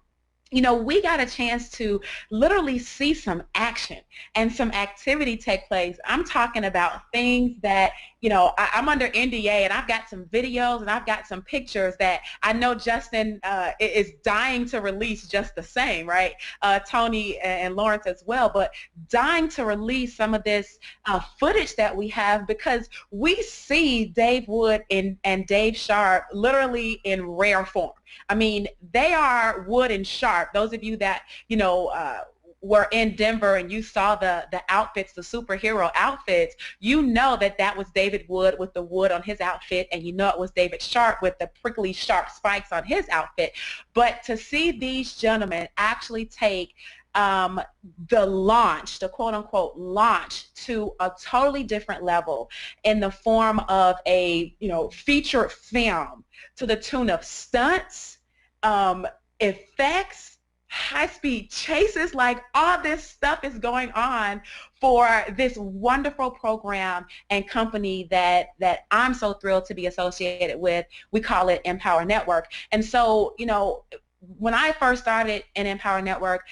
we got a chance to literally see some action and some activity take place. I'm talking about things that, I'm under NDA, and I've got some videos and I've got some pictures that I know Justin is dying to release just the same, right? Tony and Lawrence as well, but dying to release some of this footage that we have, because we see Dave Wood and Dave Sharp literally in rare form. I mean, they are Wood and Sharp. Those of you that, were in Denver and you saw the outfits, the superhero outfits, you know that was David Wood with the wood on his outfit, and it was David Sharp with the prickly sharp spikes on his outfit. But to see these gentlemen actually take the quote-unquote launch, to a totally different level in the form of a, featured film to the tune of stunts, effects, high-speed chases, like all this stuff is going on for this wonderful program and company that I'm so thrilled to be associated with. We call it Empower Network. And so, when I first started in Empower Network,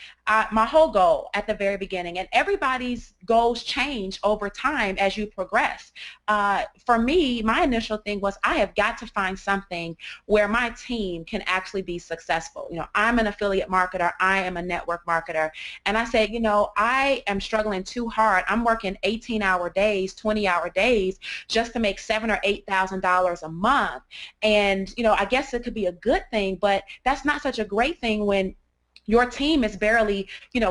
my whole goal at the very beginning, and everybody's goals change over time as you progress. For me, my initial thing was I have got to find something where my team can actually be successful. I'm an affiliate marketer. I am a network marketer. And I said, I am struggling too hard. I'm working 18-hour days, 20-hour days just to make $7,000 or $8,000 a month. And, I guess it could be a good thing, but that's not such a great thing when your team is barely,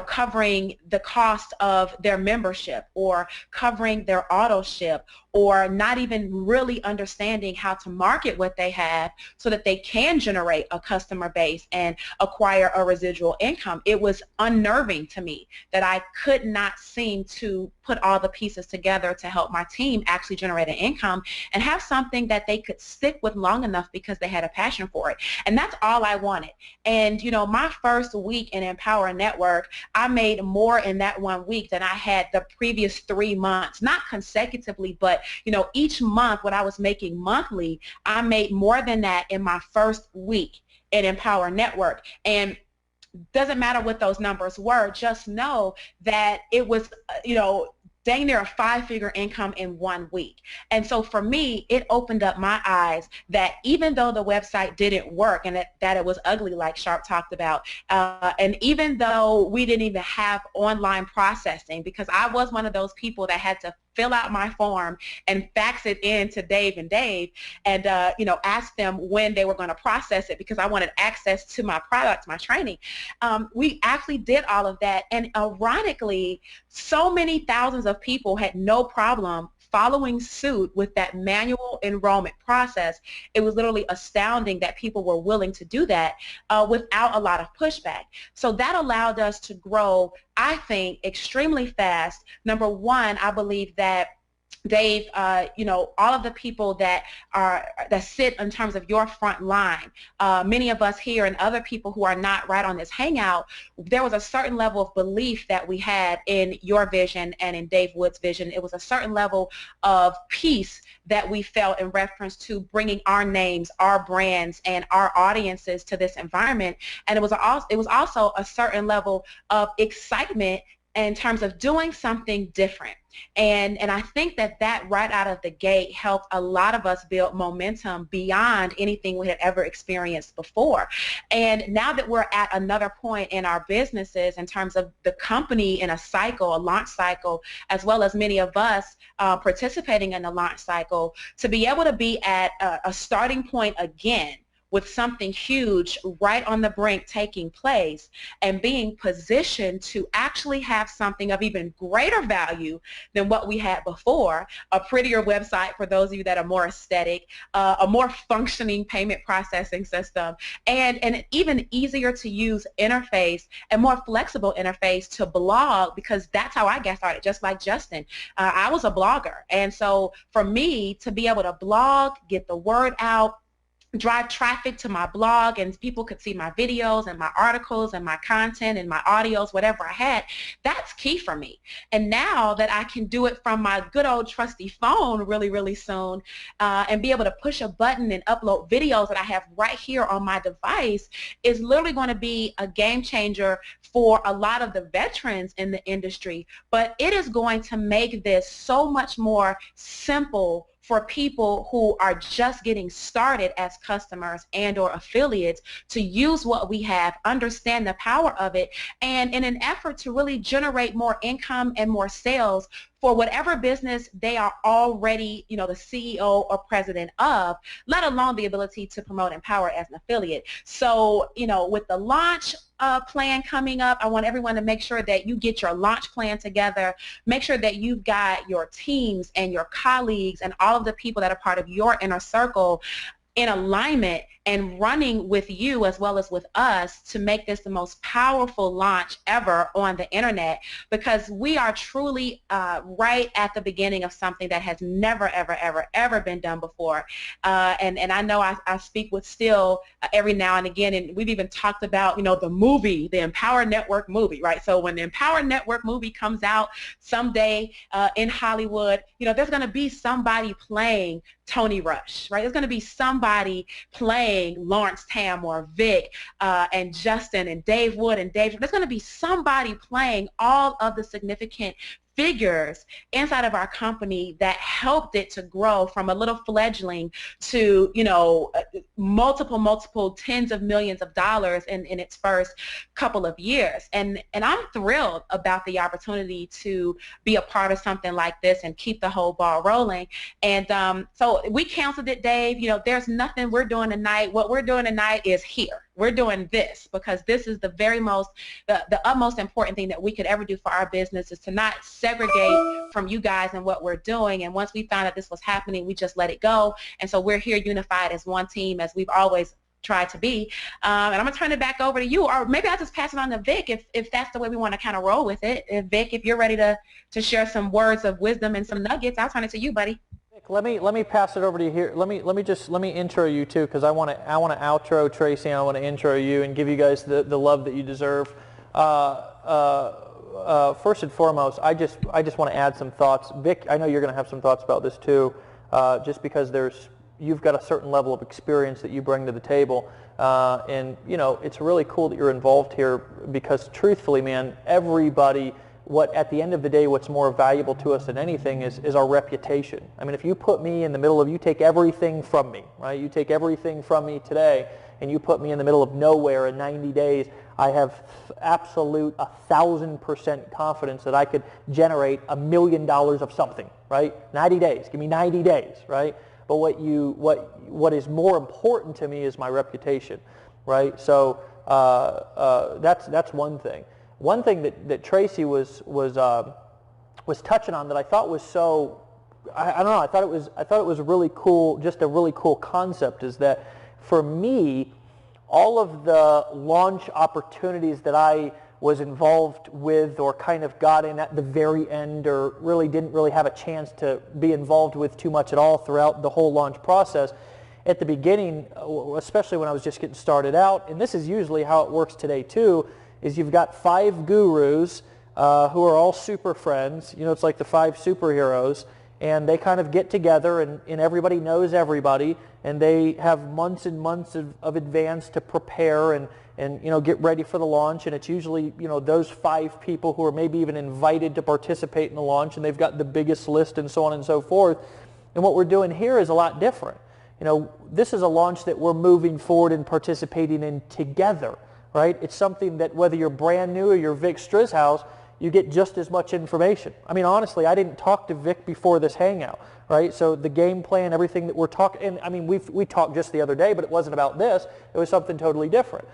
covering the cost of their membership or covering their auto ship, or not even really understanding how to market what they have so that they can generate a customer base and acquire a residual income. It was unnerving to me that I could not seem to put all the pieces together to help my team actually generate an income and have something that they could stick with long enough because they had a passion for it. And that's all I wanted. And, my first week in Empower Network, I made more in that 1 week than I had the previous 3 months, not consecutively, but each month what I was making monthly, I made more than that in my first week in Empower Network. And doesn't matter what those numbers were, just know that it was, dang near a 5-figure income in 1 week. And so for me, it opened up my eyes that even though the website didn't work and that it was ugly, like Sharp talked about, and even though we didn't even have online processing, because I was one of those people that had to fill out my form and fax it in to Dave and ask them when they were going to process it, because I wanted access to my product, my training. We actually did all of that, and ironically, so many thousands of people had no problem following suit with that manual enrollment process. It was literally astounding that people were willing to do that without a lot of pushback. So that allowed us to grow, I think, extremely fast. Number one, I believe that Dave, all of the people that sit in terms of your front line, many of us here and other people who are not right on this hangout, there was a certain level of belief that we had in your vision and in Dave Wood's vision. It was a certain level of peace that we felt in reference to bringing our names, our brands, and our audiences to this environment. And it was also a certain level of excitement in terms of doing something different. And I think that right out of the gate helped a lot of us build momentum beyond anything we had ever experienced before. And now that we're at another point in our businesses in terms of the company in a cycle, a launch cycle, as well as many of us participating in the launch cycle, to be able to be at a starting point again with something huge right on the brink taking place and being positioned to actually have something of even greater value than what we had before, a prettier website for those of you that are more aesthetic, a more functioning payment processing system, and an even easier to use interface and more flexible interface to blog, because that's how I got started, just like Justin. I was a blogger, and so for me to be able to blog, get the word out, drive traffic to my blog, and people could see my videos and my articles and my content and my audios, whatever I had. That's key for me. And now that I can do it from my good old trusty phone really, really soon, and be able to push a button and upload videos that I have right here on my device, is literally going to be a game changer for a lot of the veterans in the industry. But it is going to make this so much more simple for people who are just getting started as customers and or affiliates to use what we have, understand the power of it, and in an effort to really generate more income and more sales for whatever business they are already, the CEO or president of, let alone the ability to promote and empower as an affiliate. So, with the launch plan coming up, I want everyone to make sure that you get your launch plan together. Make sure that you've got your teams and your colleagues and all of the people that are part of your inner circle in alignment and running with you as well as with us to make this the most powerful launch ever on the internet, because we are truly right at the beginning of something that has never, ever, ever, ever been done before. And I know I speak with Still every now and again, and we've even talked about, the movie, the Empower Network movie, right? So when the Empower Network movie comes out someday in Hollywood, there's going to be somebody playing Tony Rush, right? There's going to be somebody playing Lawrence Tam or Vic and Justin and Dave Wood and Dave. There's going to be somebody playing all of the significant figures inside of our company that helped it to grow from a little fledgling to, multiple tens of millions of dollars in its first couple of years. And I'm thrilled about the opportunity to be a part of something like this and keep the whole ball rolling. And so we canceled it, Dave. There's nothing we're doing tonight. What we're doing tonight is here. We're doing this because this is the utmost important thing that we could ever do for our business, is to not segregate from you guys and what we're doing. And once we found out this was happening, we just let it go. And so we're here unified as one team, as we've always tried to be. And I'm going to turn it back over to you, or maybe I'll just pass it on to Vic if that's the way we want to kind of roll with it. Vic, if you're ready to share some words of wisdom and some nuggets, I'll turn it to you, buddy. Let me pass it over to you here. Let me intro you too, because I want to outro Tracy, and I want to intro you and give you guys the love that you deserve. First and foremost, I just want to add some thoughts. Vic, I know you're going to have some thoughts about this too, just because you've got a certain level of experience that you bring to the table, and it's really cool that you're involved here, because truthfully, man, everybody. At the end of the day, what's more valuable to us than anything is our reputation. I mean, if you put me in the middle of, you take everything from me, right? You take everything from me today, and you put me in the middle of nowhere in 90 days, I have absolute 1,000% confidence that I could generate $1 million of something, right? 90 days. Give me 90 days, right? But what is more important to me is my reputation, right? So that's one thing. One thing that Tracy was touching on that I thought was so, I don't know, I thought it was really cool, just a really cool concept, is that for me, all of the launch opportunities that I was involved with or kind of got in at the very end, or really didn't really have a chance to be involved with too much at all throughout the whole launch process, at the beginning, especially when I was just getting started out, and this is usually how it works today too, is you've got 5 gurus who are all super friends. It's like the 5 superheroes, and they kind of get together, and everybody knows everybody, and they have months and months of advance to prepare and get ready for the launch. And it's usually those 5 people who are maybe even invited to participate in the launch, and they've got the biggest list and so on and so forth. And what we're doing here is a lot different. This is a launch that we're moving forward and participating in together. Right? It's something that whether you're brand new or you're Vic Strizhouse, you get just as much information. I mean, honestly, I didn't talk to Vic before this hangout, right? So the game plan, everything that we're talking, and I mean, we talked just the other day, but it wasn't about this. It was something totally different.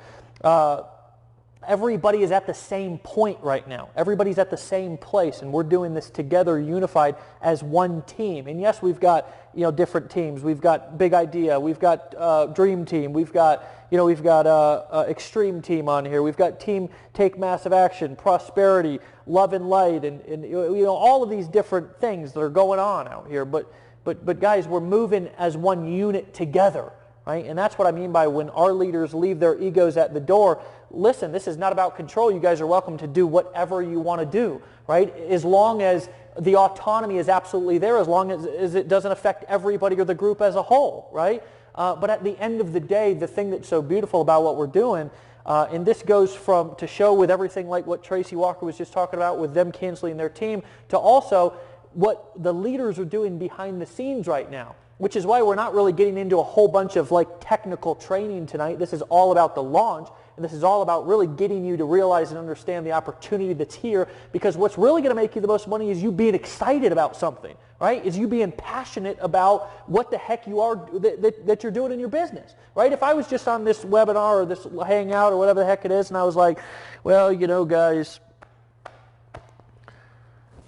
Everybody is at the same point right now. Everybody's at the same place, and we're doing this together, unified as one team. And yes, we've got different teams. We've got Big Idea. We've got Dream Team. We've got Extreme Team on here. We've got Team Take Massive Action, Prosperity, Love and Light, and all of these different things that are going on out here. But guys, we're moving as one unit together. right? And that's what I mean by when our leaders leave their egos at the door. Listen, this is not about control. You guys are welcome to do whatever you want to do, right? As long as the autonomy is absolutely there, as long as it doesn't affect everybody or the group as a whole, right? But at the end of the day, the thing that's so beautiful about what we're doing, and this goes from to show with everything like what Tracy Walker was just talking about with them canceling their team, to also what the leaders are doing behind the scenes right now, which is why we're not really getting into a whole bunch of like technical training tonight. This is all about the launch, and this is all about really getting you to realize and understand the opportunity that's here, because what's really going to make you the most money is you being excited about something, right? Is you being passionate about what the heck you are that you're doing in your business, right? If I was just on this webinar or this hangout or whatever the heck it is, and I was like, well, you know, guys,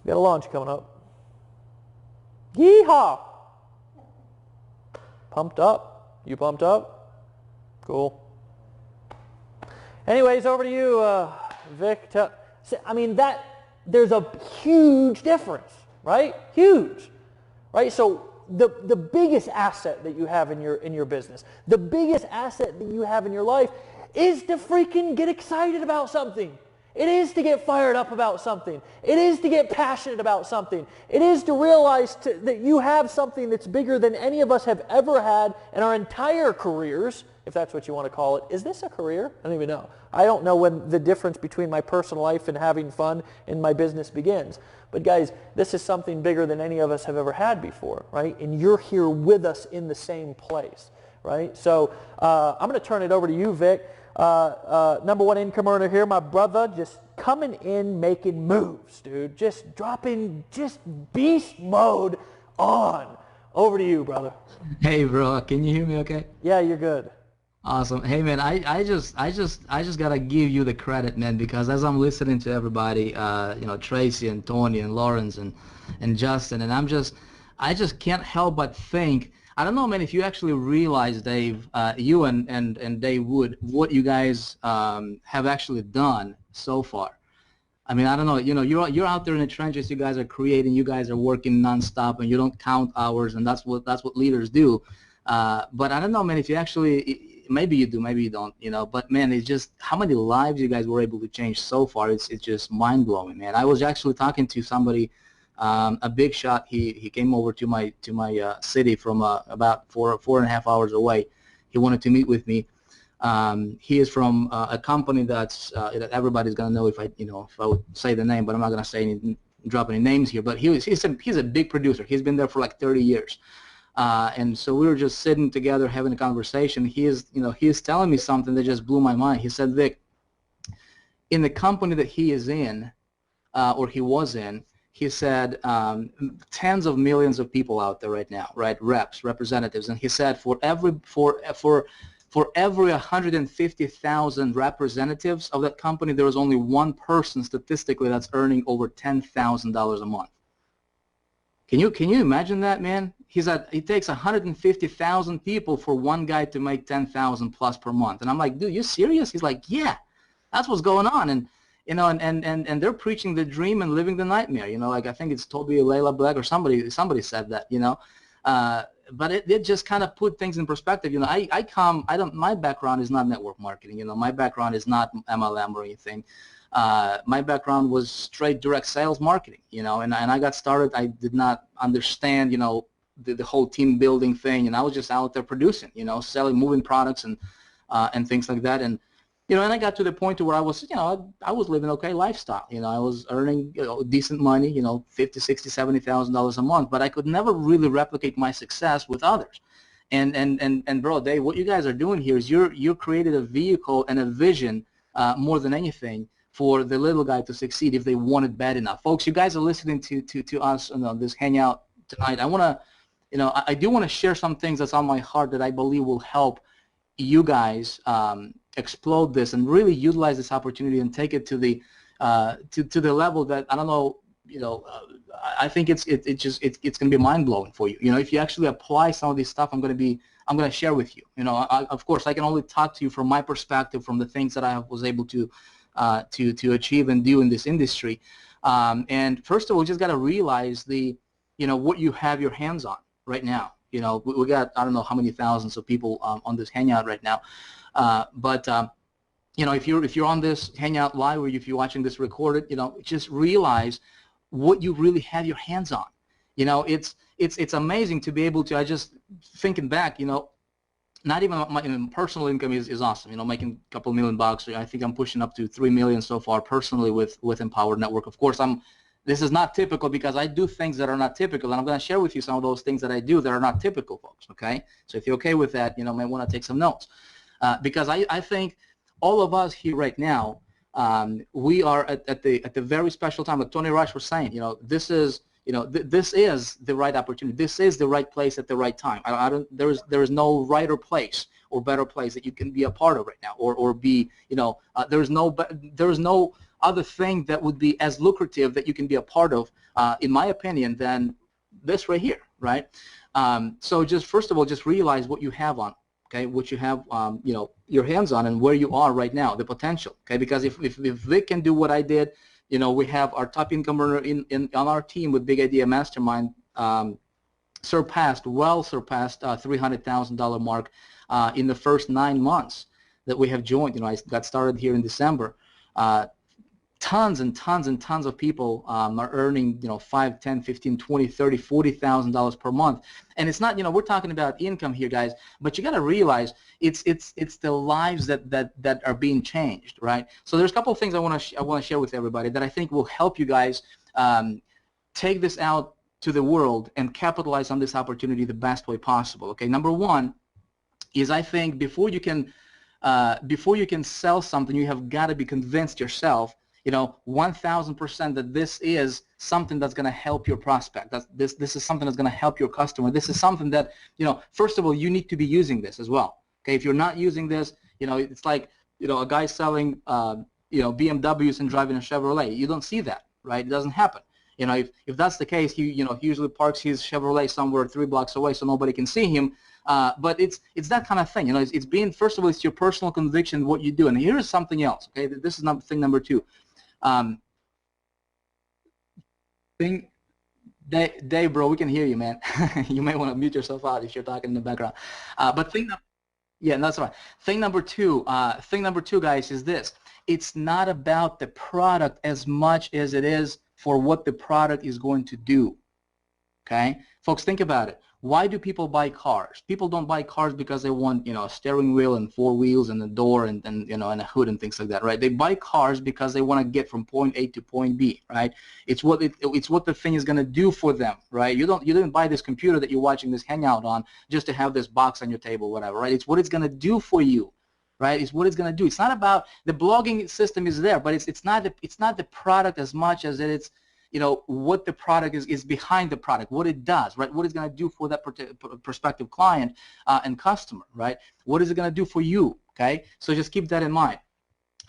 we got a launch coming up. Yeehaw! Pumped up? You pumped up? Cool. Anyways, over to you, Vic. I mean, there's a huge difference, right? Huge, right? So the biggest asset that you have in your business, the biggest asset that you have in your life is to freaking get excited about something. It is to get fired up about something. It is to get passionate about something. It is to realize that you have something that's bigger than any of us have ever had in our entire careers, if that's what you want to call it. Is this a career? I don't even know. I don't know when the difference between my personal life and having fun in my business begins. But guys, this is something bigger than any of us have ever had before, right? And you're here with us in the same place, right? So I'm going to turn it over to you, Vic. Number one income earner here, my brother, just coming in making moves, dude. Just dropping, just beast mode on. Over to you, brother. Hey, bro, can you hear me okay? Yeah, you're good. Awesome. Hey, man, I just gotta give you the credit, man, because as I'm listening to everybody, you know, Tracy and Tony and Lawrence and Justin, and I just can't help but think, I don't know, man, if you actually realize, Dave, you and Dave Wood, what you guys have actually done so far. I mean, I don't know, you know, you're out there in the trenches, you guys are creating, you guys are working nonstop, and you don't count hours, and that's what leaders do. But I don't know, man, if you actually, maybe you do, maybe you don't, you know, but man, it's just how many lives you guys were able to change so far. It's just mind-blowing, man. I was actually talking to somebody, a big shot. He came over to my city from about 4.5 hours away. He wanted to meet with me. He is from a company that everybody's gonna know if I would say the name, but I'm not gonna drop any names here. But he's a big producer. He's been there for like 30 years. And so we were just sitting together having a conversation. He is telling me something that just blew my mind. He said, Vic, in the company that he is in, or he was in, he said tens of millions of people out there right now, right? Reps, representatives, and he said for every 150,000 representatives of that company, there is only one person statistically that's earning over $10,000 a month. Can you imagine that, man? It takes 150,000 people for one guy to make 10,000 plus per month. And I'm like, dude, you serious? He's like, yeah, that's what's going on. And you know, and they're preaching the dream and living the nightmare. You know, like I think it's Toby Layla Black or somebody said that. You know, but it just kind of put things in perspective. You know, my background is not network marketing. You know, my background is not MLM or anything. My background was straight direct sales marketing, you know, and I got started. I did not understand, you know, the whole team building thing, and I was just out there producing, you know, selling, moving products and things like that. And, you know, and I got to the point to where I was, you know, I was living okay lifestyle. You know, I was earning, you know, decent money, you know, $50,000, $60,000, $70,000 a month, but I could never really replicate my success with others. And bro, Dave, what you guys are doing here is you created a vehicle and a vision more than anything for the little guy to succeed if they want it bad enough. Folks, you guys are listening to us on this hangout tonight. I want to, you know, I do want to share some things that's on my heart that I believe will help you guys explode this and really utilize this opportunity and take it to the level that, I don't know, you know, I think it's going to be mind-blowing for you. You know, if you actually apply some of this stuff I'm going to share with you. You know, of course, I can only talk to you from my perspective, from the things that I was able to achieve and do in this industry. And first of all, you just got to realize you know, what you have your hands on right now. You know, we got, I don't know how many thousands of people on this Hangout right now. You know, if you're on this Hangout live, or if you're watching this recorded, you know, just realize what you really have your hands on. You know, it's amazing to be able to. I just thinking back, you know, not even my personal income is awesome. You know, making a couple $1 million. I think I'm pushing up to 3 million so far personally with Empowered Network. Of course, this is not typical because I do things that are not typical, and I'm going to share with you some of those things that I do that are not typical, folks. Okay, so if you're okay with that, you know, might want to take some notes because I think all of us here right now, we are at the very special time. Like Tony Rush was saying, you know, this is. You know, this is the right opportunity. This is the right place at the right time. There is no righter place or better place that you can be a part of right now, or be. You know, there is no other thing that would be as lucrative that you can be a part of, in my opinion, than this right here, right? So just first of all, just realize what you have on. Okay, what you have, you know, your hands on, and where you are right now, the potential. Okay, because if Vic can do what I did. You know, we have our top income earner on our team with Big Idea Mastermind well surpassed $300,000 mark in the first 9 months that we have joined. You know, I got started here in December. Tons and tons and tons of people are earning, you know, $5, $10, $15, $20, $30, $40,000 per month. And it's not, you know, we're talking about income here, guys, but you got to realize it's the lives that are being changed, right? So there's a couple of things I want to share with everybody that I think will help you guys take this out to the world and capitalize on this opportunity the best way possible. Okay, number one is, I think before you can sell something, you have got to be convinced yourself, you know, 1,000% that this is something that's going to help your prospect. This is something that's going to help your customer. This is something that, you know, first of all, you need to be using this as well. Okay, if you're not using this, you know, it's like, you know, a guy selling, you know, BMWs and driving a Chevrolet. You don't see that, right? It doesn't happen. You know, if that's the case, he usually parks his Chevrolet somewhere 3 blocks away so nobody can see him. But it's that kind of thing. You know, it's being, first of all, it's your personal conviction what you do. And here's something else. Okay, this is thing number two. Dave, bro, we can hear you, man. You may want to mute yourself out if you're talking in the background. But yeah, that's right. Thing number two, guys, is this. It's not about the product as much as it is for what the product is going to do. Okay, folks, think about it. Why do people buy cars? People don't buy cars because they want, you know, a steering wheel and 4 wheels and a door and you know, and a hood and things like that, right? They buy cars because they want to get from point A to point B, right? It's what the thing is going to do for them, right? You didn't buy this computer that you're watching this Hangout on just to have this box on your table, whatever, right? It's what it's going to do for you, right? It's what it's going to do. It's not about the blogging system is there, but it's not the product as much as it's, you know, what the product is behind the product, what it does, right? What it's going to do for that prospective client and customer, right? What is it going to do for you, okay? So just keep that in mind.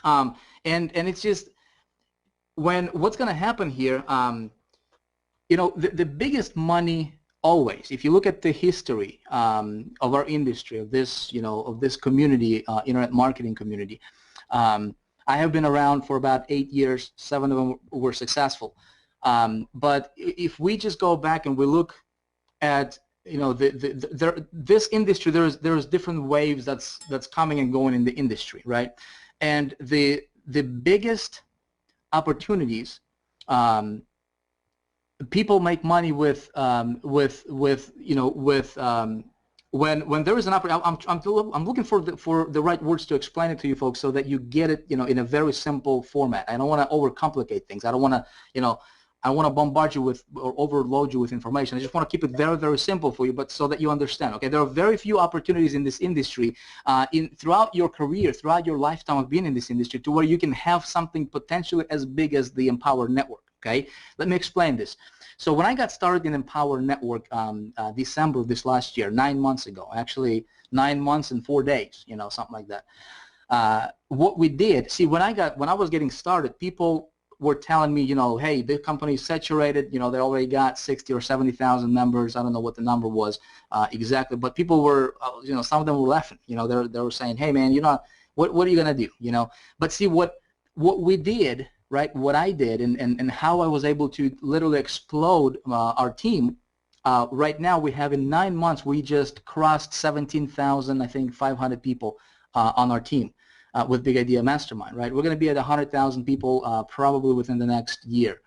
And it's just, what's going to happen here, you know, the biggest money always, if you look at the history of our industry, of this, you know, of this community, internet marketing community, I have been around for about 8 years, 7 of them were successful. But if we just go back and we look at, you know, this industry, there's different waves that's coming and going in the industry, right? And the biggest opportunities, people make money with you know, with when there is an opportunity. I'm looking for the right words to explain it to you folks so that you get it, you know, in a very simple format. I don't want to overcomplicate things. I don't want to, you know, I want to bombard you with or overload you with information. I just want to keep it very, very simple for you, but so that you understand. Okay, there are very few opportunities in this industry throughout your career, throughout your lifetime of being in this industry, to where you can have something potentially as big as the Empower Network. Okay, let me explain this. So when I got started in Empower Network, December of this last year, 9 months ago, actually 9 months and 4 days, you know, something like that. What we did, see, when I was getting started, people were telling me, you know, hey, the company is saturated, you know, they already got 60 or 70,000 members. I don't know what the number was exactly, but people were, you know, some of them were laughing. You know, they were saying, hey, man, you know, what are you gonna do? You know, but see what we did, right? What I did and how I was able to literally explode our team Right now, we have in 9 months, we just crossed 17,000, I think, 500 people on our team with Big Idea Mastermind, right? We're going to be at 100,000 people probably within the next year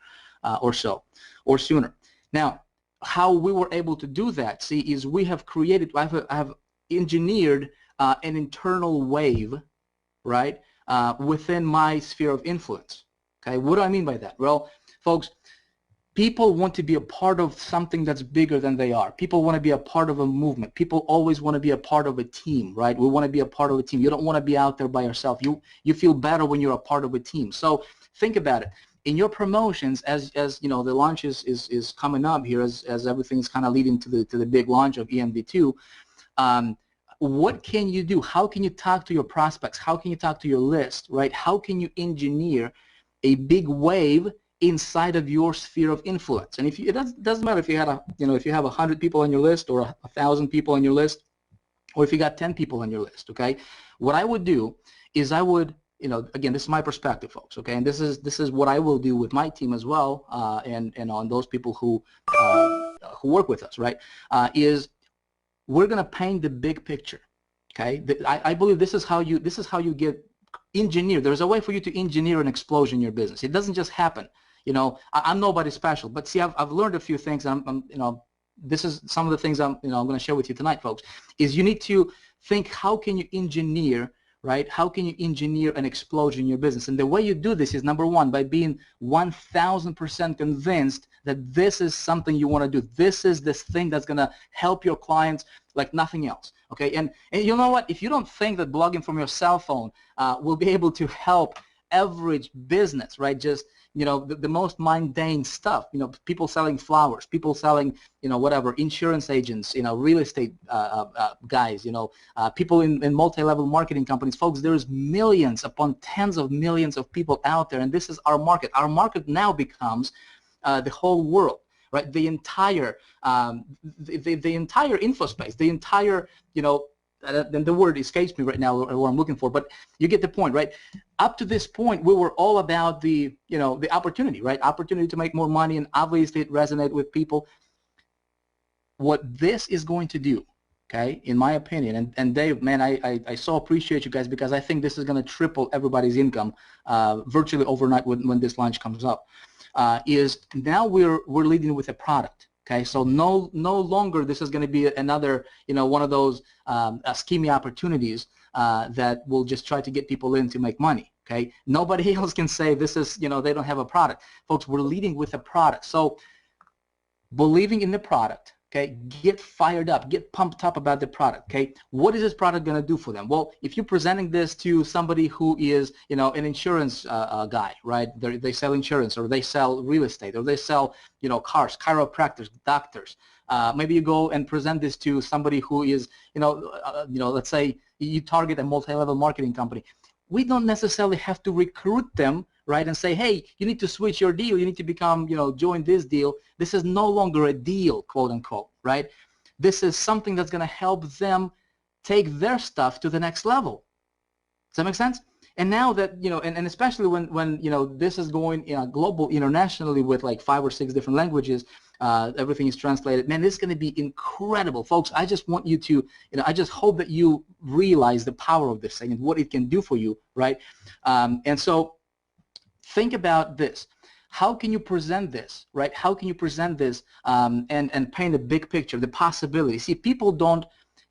or so, or sooner. Now, how we were able to do that, see, is we have created, I have engineered an internal wave, right, within my sphere of influence. Okay, what do I mean by that? Well, folks, people want to be a part of something that's bigger than they are. People want to be a part of a movement. People always want to be a part of a team, right? We want to be a part of a team. You don't want to be out there by yourself. You feel better when you're a part of a team. So think about it. In your promotions, as you know, the launch is coming up here, as everything's kind of leading to the big launch of ENV2. What can you do? How can you talk to your prospects? How can you talk to your list, right? How can you engineer a big wave inside of your sphere of influence? And if you, it doesn't matter if you had if you have 100 people on your list or 1,000 people on your list, or if you got 10 people on your list. Okay, what I would do is I would, again, this is my perspective, folks. Okay, and this is what I will do with my team as well, and on those people who work with us, right? Is we're going to paint the big picture. Okay, I believe this is how you get engineer. There's a way for you to engineer an explosion in your business. It doesn't just happen. I'm nobody special, but see, I've learned a few things. And this is some of the things I'm going to share with you tonight, folks. Is you need to think, how can you engineer, right? How can you engineer an explosion in your business? And the way you do this is, number one, by being 1,000% convinced that this is something you want to do. This is this thing that's going to help your clients like nothing else. Okay, and you know what? If you don't think that blogging from your cell phone will be able to help average business, right? Just the most mundane stuff. People selling flowers, people selling whatever, insurance agents, real estate guys, people in multi-level marketing companies. Folks, there's millions upon tens of millions of people out there, and this is our market. Our market now becomes the whole world. Right, the entire the entire info space, the entire the word escapes me right now what I'm looking for, but you get the point, right? Up to this point, we were all about the the opportunity, right? Opportunity to make more money, and obviously it resonated with people. What this is going to do, okay, in my opinion, and Dave, man, I so appreciate you guys, because I think this is going to triple everybody's income virtually overnight when this launch comes up. Is now we're leading with a product. Okay, so no longer this is going to be another one of those scheming opportunities that will just try to get people in to make money. Okay, nobody else can say this is they don't have a product. Folks, we're leading with a product. So believing in the product. Okay, get fired up, get pumped up about the product. Okay, what is this product going to do for them? Well, if you're presenting this to somebody who is, an insurance guy, right? They sell insurance, or they sell real estate, or they sell, cars, chiropractors, doctors. Maybe you go and present this to somebody who is, let's say you target a multi-level marketing company. We don't necessarily have to recruit them, right, and say, hey, you need to switch your deal, you need to become, join this deal. This is no longer a deal, quote unquote, right? This is something that's going to help them take their stuff to the next level. Does that make sense? And now that, and especially when this is going global, internationally, with like 5 or 6 different languages, everything is translated. Man, this is going to be incredible, folks. I just want you to, I just hope that you realize the power of this thing and what it can do for you, right? And so think about this. How can you present this, right? How can you present this and paint a big picture, the possibility? See, people don't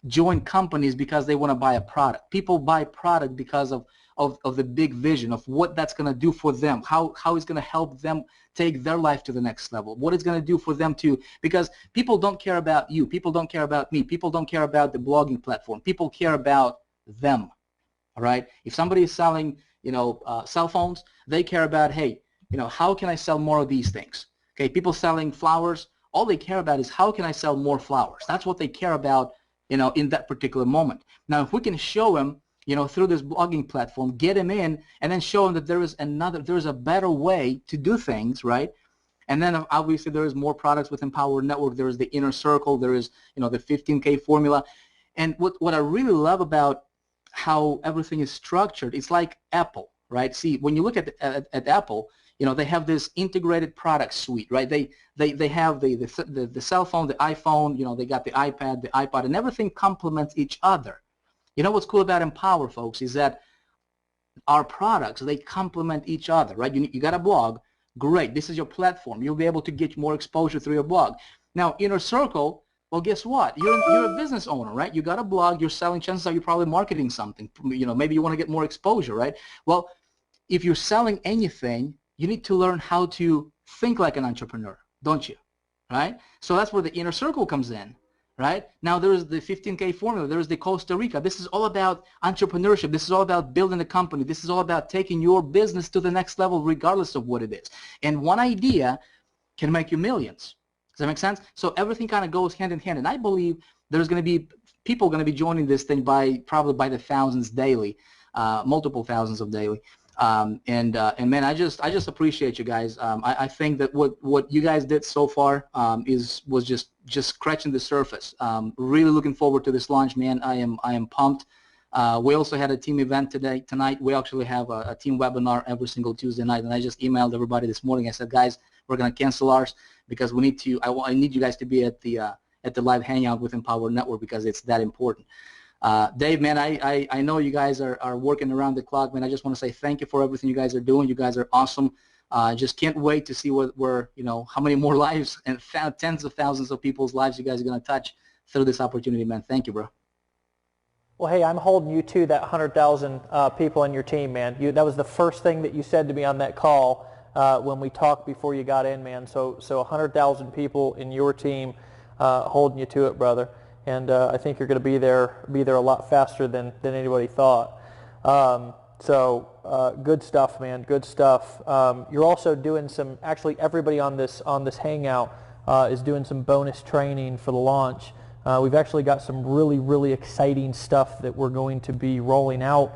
join companies because they want to buy a product. People buy product because of the big vision of what that's going to do for them, how it's going to help them take their life to the next level, what it's going to do for them too, because people don't care about you, people don't care about me, people don't care about the blogging platform, people care about them, all right? If somebody is selling, cell phones, they care about, hey, how can I sell more of these things? Okay, people selling flowers, all they care about is how can I sell more flowers? That's what they care about, in that particular moment. Now, if we can show them, through this blogging platform, get them in, and then show them that there's a better way to do things, right? And then obviously there is more products within Power Network. There is the inner circle. There is, the 15K formula. And what I really love about how everything is structured, it's like Apple, right? See, when you look at Apple, you know, they have this integrated product suite, right? They have the cell phone, the iPhone, you know, they got the iPad, the iPod, and everything complements each other. You know what's cool about Empower, folks, is that our products, they complement each other, right? You got a blog, great. This is your platform. You'll be able to get more exposure through your blog. Now, Inner Circle, well, guess what? You're a business owner, right? You got a blog, you're selling, chances are you're probably marketing something. You know, maybe you want to get more exposure, right? Well, if you're selling anything, you need to learn how to think like an entrepreneur, don't you? Right? So that's where the Inner Circle comes in, right? Now there's the 15K formula, there's the Costa Rica. This is all about entrepreneurship. This is all about building a company. This is all about taking your business to the next level regardless of what it is. And one idea can make you millions. Does that make sense? So everything kind of goes hand in hand. And I believe there's going to be people going to be joining this thing probably by the thousands daily, multiple thousands of daily. And man, I just appreciate you guys. I think that what you guys did so far was just scratching the surface. Really looking forward to this launch, man. I am pumped. We also had a team event tonight. We actually have a team webinar every single Tuesday night, and I just emailed everybody this morning. I said, guys, we're gonna cancel ours because we need to. I need you guys to be at the live hangout with Empower Network because it's that important. Dave, man, I know you guys are working around the clock, man. I just want to say thank you for everything you guys are doing. You guys are awesome. Just can't wait to see how many more lives and tens of thousands of people's lives you guys are going to touch through this opportunity, man. Thank you, bro. Well, hey, I'm holding you to that 100,000 people in your team, man. That was the first thing that you said to me on that call when we talked before you got in, man. So 100,000 people in your team holding you to it, brother. And I think you're going to be there a lot faster than anybody thought. Good stuff, man. Good stuff. You're also doing some. Actually, everybody on this hangout is doing some bonus training for the launch. We've actually got some really exciting stuff that we're going to be rolling out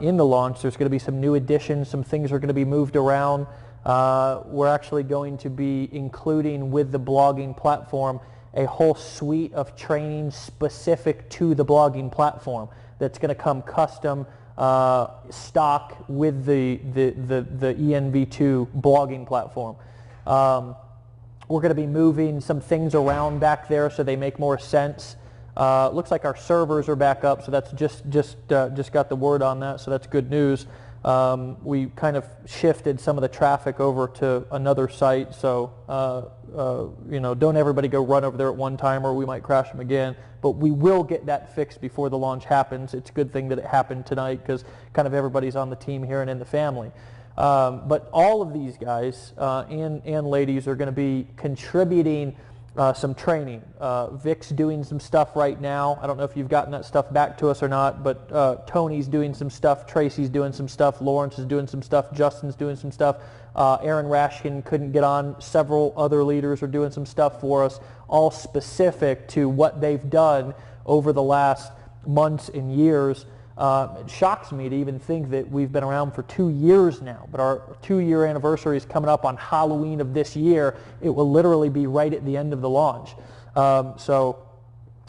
in the launch. There's going to be some new additions. Some things are going to be moved around. We're actually going to be including with the blogging platform a whole suite of training specific to the blogging platform that's going to come custom stock with the ENV2 blogging platform. We're going to be moving some things around back there so they make more sense. Looks like our servers are back up, so that's just got the word on that, so that's good news. We kind of shifted some of the traffic over to another site, so don't everybody go run over there at one time or we might crash them again, but we will get that fixed before the launch happens. It's a good thing that it happened tonight because kind of everybody's on the team here and in the family. But all of these guys and ladies are going to be contributing some training. Vic's doing some stuff right now. I don't know if you've gotten that stuff back to us or not, but Tony's doing some stuff, Tracy's doing some stuff, Lawrence is doing some stuff, Justin's doing some stuff. Aaron Rashkin couldn't get on. Several other leaders are doing some stuff for us, all specific to what they've done over the last months and years. It shocks me to even think that we've been around for 2 years now, but our 2-year anniversary is coming up on Halloween of this year. It will literally be right at the end of the launch. So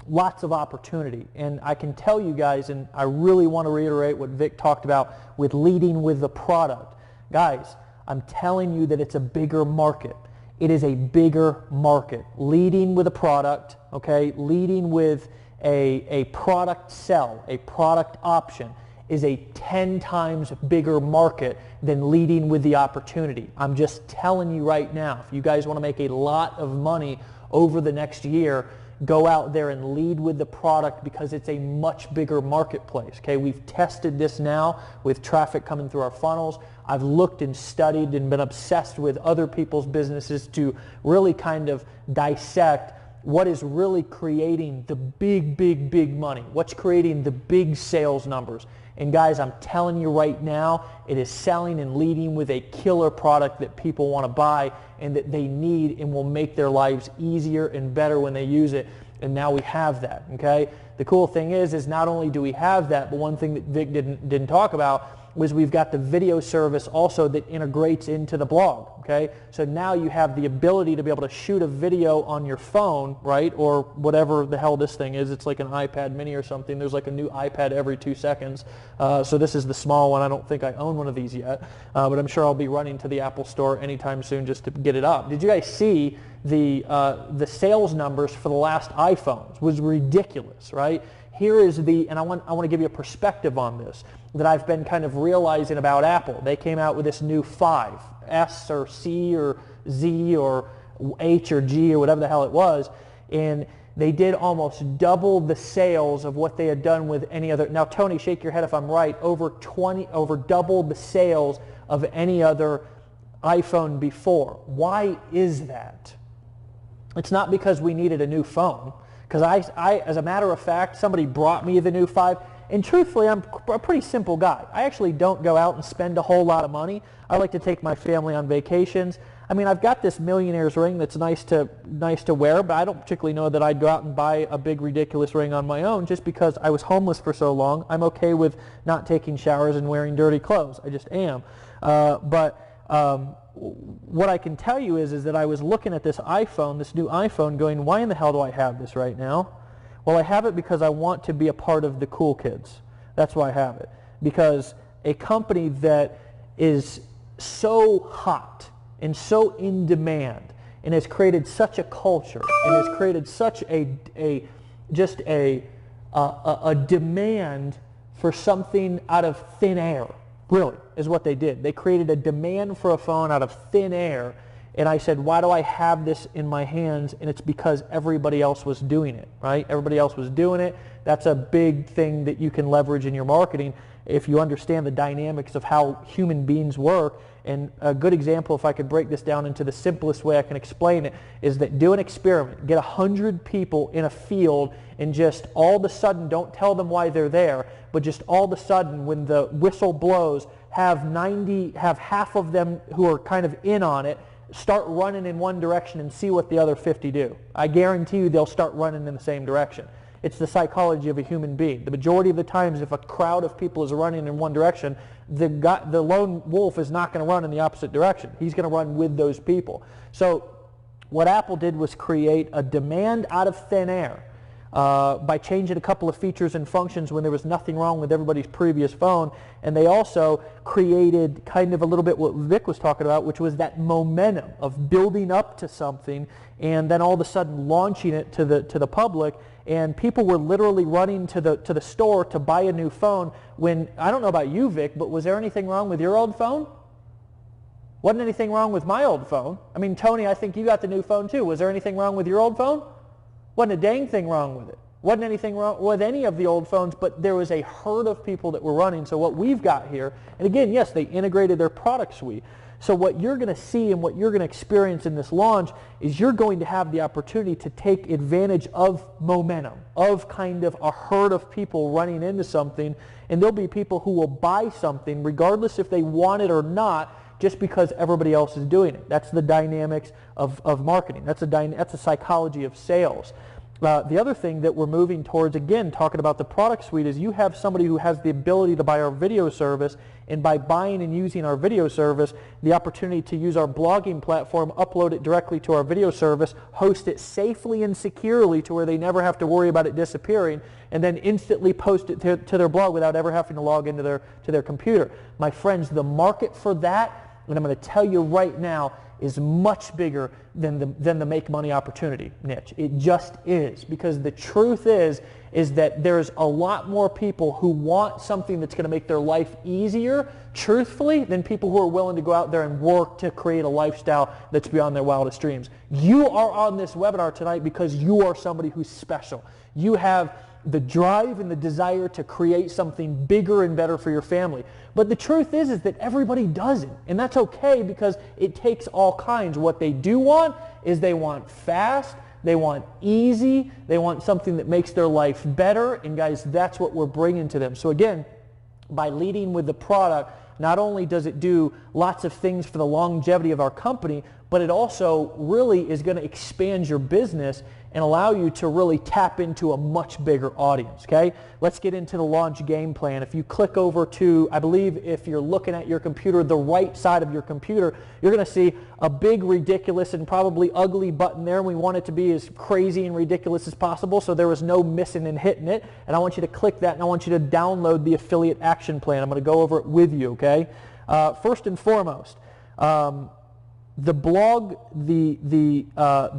lots of opportunity. And I can tell you guys, and I really want to reiterate what Vic talked about with leading with the product. Guys, I'm telling you that it's a bigger market. It is a bigger market. Leading with a product, okay, leading with a product sell, a product option is a 10 times bigger market than leading with the opportunity. I'm just telling you right now, if you guys want to make a lot of money over the next year, go out there and lead with the product because it's a much bigger marketplace. Okay, we've tested this now with traffic coming through our funnels. I've looked and studied and been obsessed with other people's businesses to really kind of dissect what is really creating the big money, what's creating the big sales numbers. And guys, I'm telling you right now, it is selling and leading with a killer product that people want to buy and that they need and will make their lives easier and better when they use it. And now we have that, okay? The cool thing is not only do we have that, but one thing that Vic didn't talk about was we've got the video service also that integrates into the blog, okay? So now you have the ability to be able to shoot a video on your phone, right, or whatever the hell this thing is. It's like an iPad mini or something. There's like a new iPad every 2 seconds. So this is the small one. I don't think I own one of these yet, but I'm sure I'll be running to the Apple Store anytime soon just to get it up. Did you guys see the sales numbers for the last iPhones? It was ridiculous, right? Here is and I want to give you a perspective on this that I've been kind of realizing about Apple. They came out with this new 5, S or C or Z or H or G or whatever the hell it was, and they did almost double the sales of what they had done with any other. Now, Tony, shake your head if I'm right. Over double the sales of any other iPhone before. Why is that? It's not because we needed a new phone. Because I, as a matter of fact, somebody brought me the new 5, and truthfully, I'm a pretty simple guy. I actually don't go out and spend a whole lot of money. I like to take my family on vacations. I mean, I've got this millionaire's ring that's nice to wear, but I don't particularly know that I'd go out and buy a big ridiculous ring on my own just because I was homeless for so long. I'm okay with not taking showers and wearing dirty clothes. I just am. What I can tell you is that I was looking at this new iPhone, going, why in the hell do I have this right now? Well, I have it because I want to be a part of the cool kids. That's why I have it. Because a company that is so hot and so in demand and has created such a culture and has created such a demand for something out of thin air, really, is what they did. They created a demand for a phone out of thin air, and I said, why do I have this in my hands? And it's because everybody else was doing it, right? Everybody else was doing it. That's a big thing that you can leverage in your marketing if you understand the dynamics of how human beings work. And a good example, if I could break this down into the simplest way I can explain it, is that do an experiment. Get 100 people in a field and just all of a sudden, don't tell them why they're there, but just all of a sudden when the whistle blows, have half of them who are kind of in on it start running in one direction and see what the other 50 do. I guarantee you they'll start running in the same direction. It's the psychology of a human being. The majority of the times if a crowd of people is running in one direction, the lone wolf is not going to run in the opposite direction. He's going to run with those people. So what Apple did was create a demand out of thin air by changing a couple of features and functions when there was nothing wrong with everybody's previous phone. And they also created kind of a little bit what Vic was talking about, which was that momentum of building up to something and then all of a sudden launching it to the public. And people were literally running to the store to buy a new phone when, I don't know about you, Vic, but was there anything wrong with your old phone? Wasn't anything wrong with my old phone. I mean, Tony, I think you got the new phone too. Was there anything wrong with your old phone? Wasn't a dang thing wrong with it. Wasn't anything wrong with any of the old phones, but there was a herd of people that were running. So what we've got here, and again, yes, they integrated their product suite. So what you're going to see and what you're going to experience in this launch is you're going to have the opportunity to take advantage of momentum, of kind of a herd of people running into something, and there'll be people who will buy something regardless if they want it or not, just because everybody else is doing it. That's the dynamics of marketing. That's a psychology of sales. The other thing that we're moving towards, again, talking about the product suite, is you have somebody who has the ability to buy our video service, and by buying and using our video service, the opportunity to use our blogging platform, upload it directly to our video service, host it safely and securely to where they never have to worry about it disappearing, and then instantly post it to their blog without ever having to log into their computer. My friends, the market for that, and I'm going to tell you right now, is much bigger than the make money opportunity niche. It just is, because the truth is that there's a lot more people who want something that's going to make their life easier, truthfully, than people who are willing to go out there and work to create a lifestyle that's beyond their wildest dreams. You are on this webinar tonight because you are somebody who's special. You have the drive and the desire to create something bigger and better for your family. But the truth is that everybody doesn't, and that's okay, because it takes all kinds. What they do want is they want fast, they want easy, they want something that makes their life better, and guys, that's what we're bringing to them. So again, by leading with the product, not only does it do lots of things for the longevity of our company, but it also really is going to expand your business and allow you to really tap into a much bigger audience, okay? Let's get into the launch game plan. If you click over to, I believe if you're looking at your computer, the right side of your computer, you're going to see a big, ridiculous, and probably ugly button there. We want it to be as crazy and ridiculous as possible, so there was no missing and hitting it. And I want you to click that, and I want you to download the affiliate action plan. I'm going to go over it with you, okay? First and foremost, the blog, the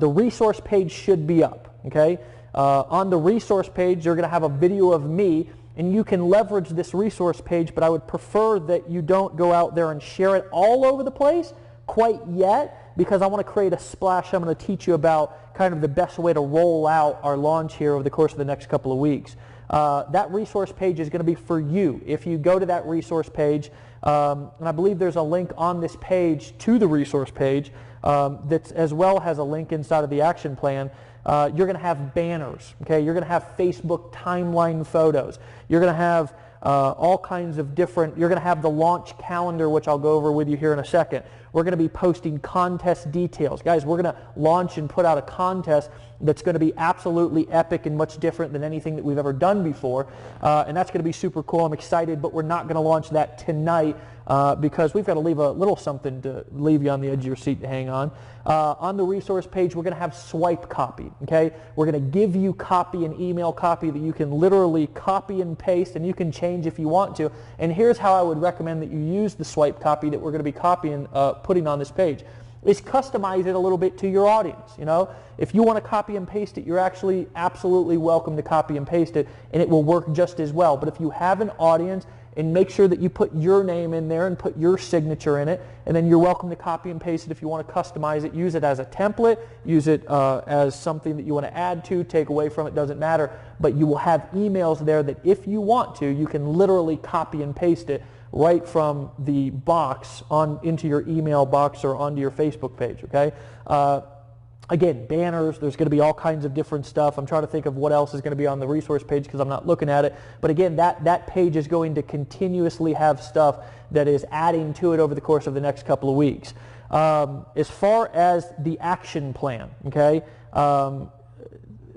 resource page should be up, okay? On the resource page, you're going to have a video of me, and you can leverage this resource page, but I would prefer that you don't go out there and share it all over the place quite yet, because I want to create a splash. I'm going to teach you about kind of the best way to roll out our launch here over the course of the next couple of weeks. That resource page is going to be for you. If you go to that resource page, and I believe there's a link on this page to the resource page that as well has a link inside of the action plan. You're going to have banners, okay? You're going to have Facebook timeline photos. You're going to have all kinds of different, you're going to have the launch calendar, which I'll go over with you here in a second. We're going to be posting contest details. Guys, we're going to launch and put out a contest that's going to be absolutely epic and much different than anything that we've ever done before. And that's going to be super cool. I'm excited, but we're not going to launch that tonight because we've got to leave a little something to leave you on the edge of your seat to hang on. On the resource page, we're going to have swipe copy, okay? We're going to give you copy, an email copy that you can literally copy and paste, and you can change if you want to. And here's how I would recommend that you use the swipe copy that we're going to be copying, putting on this page, is customize it a little bit to your audience, you know? If you want to copy and paste it, you're actually absolutely welcome to copy and paste it, and it will work just as well. But if you have an audience, and make sure that you put your name in there and put your signature in it, and then you're welcome to copy and paste it if you want to customize it. Use it as a template, use it as something that you want to add to, take away from it, doesn't matter, but you will have emails there that if you want to, you can literally copy and paste it right from the box on into your email box or onto your Facebook page, okay? Again, banners, there's going to be all kinds of different stuff. I'm trying to think of what else is going to be on the resource page because I'm not looking at it. But again, that page is going to continuously have stuff that is adding to it over the course of the next couple of weeks. As far as the action plan, okay,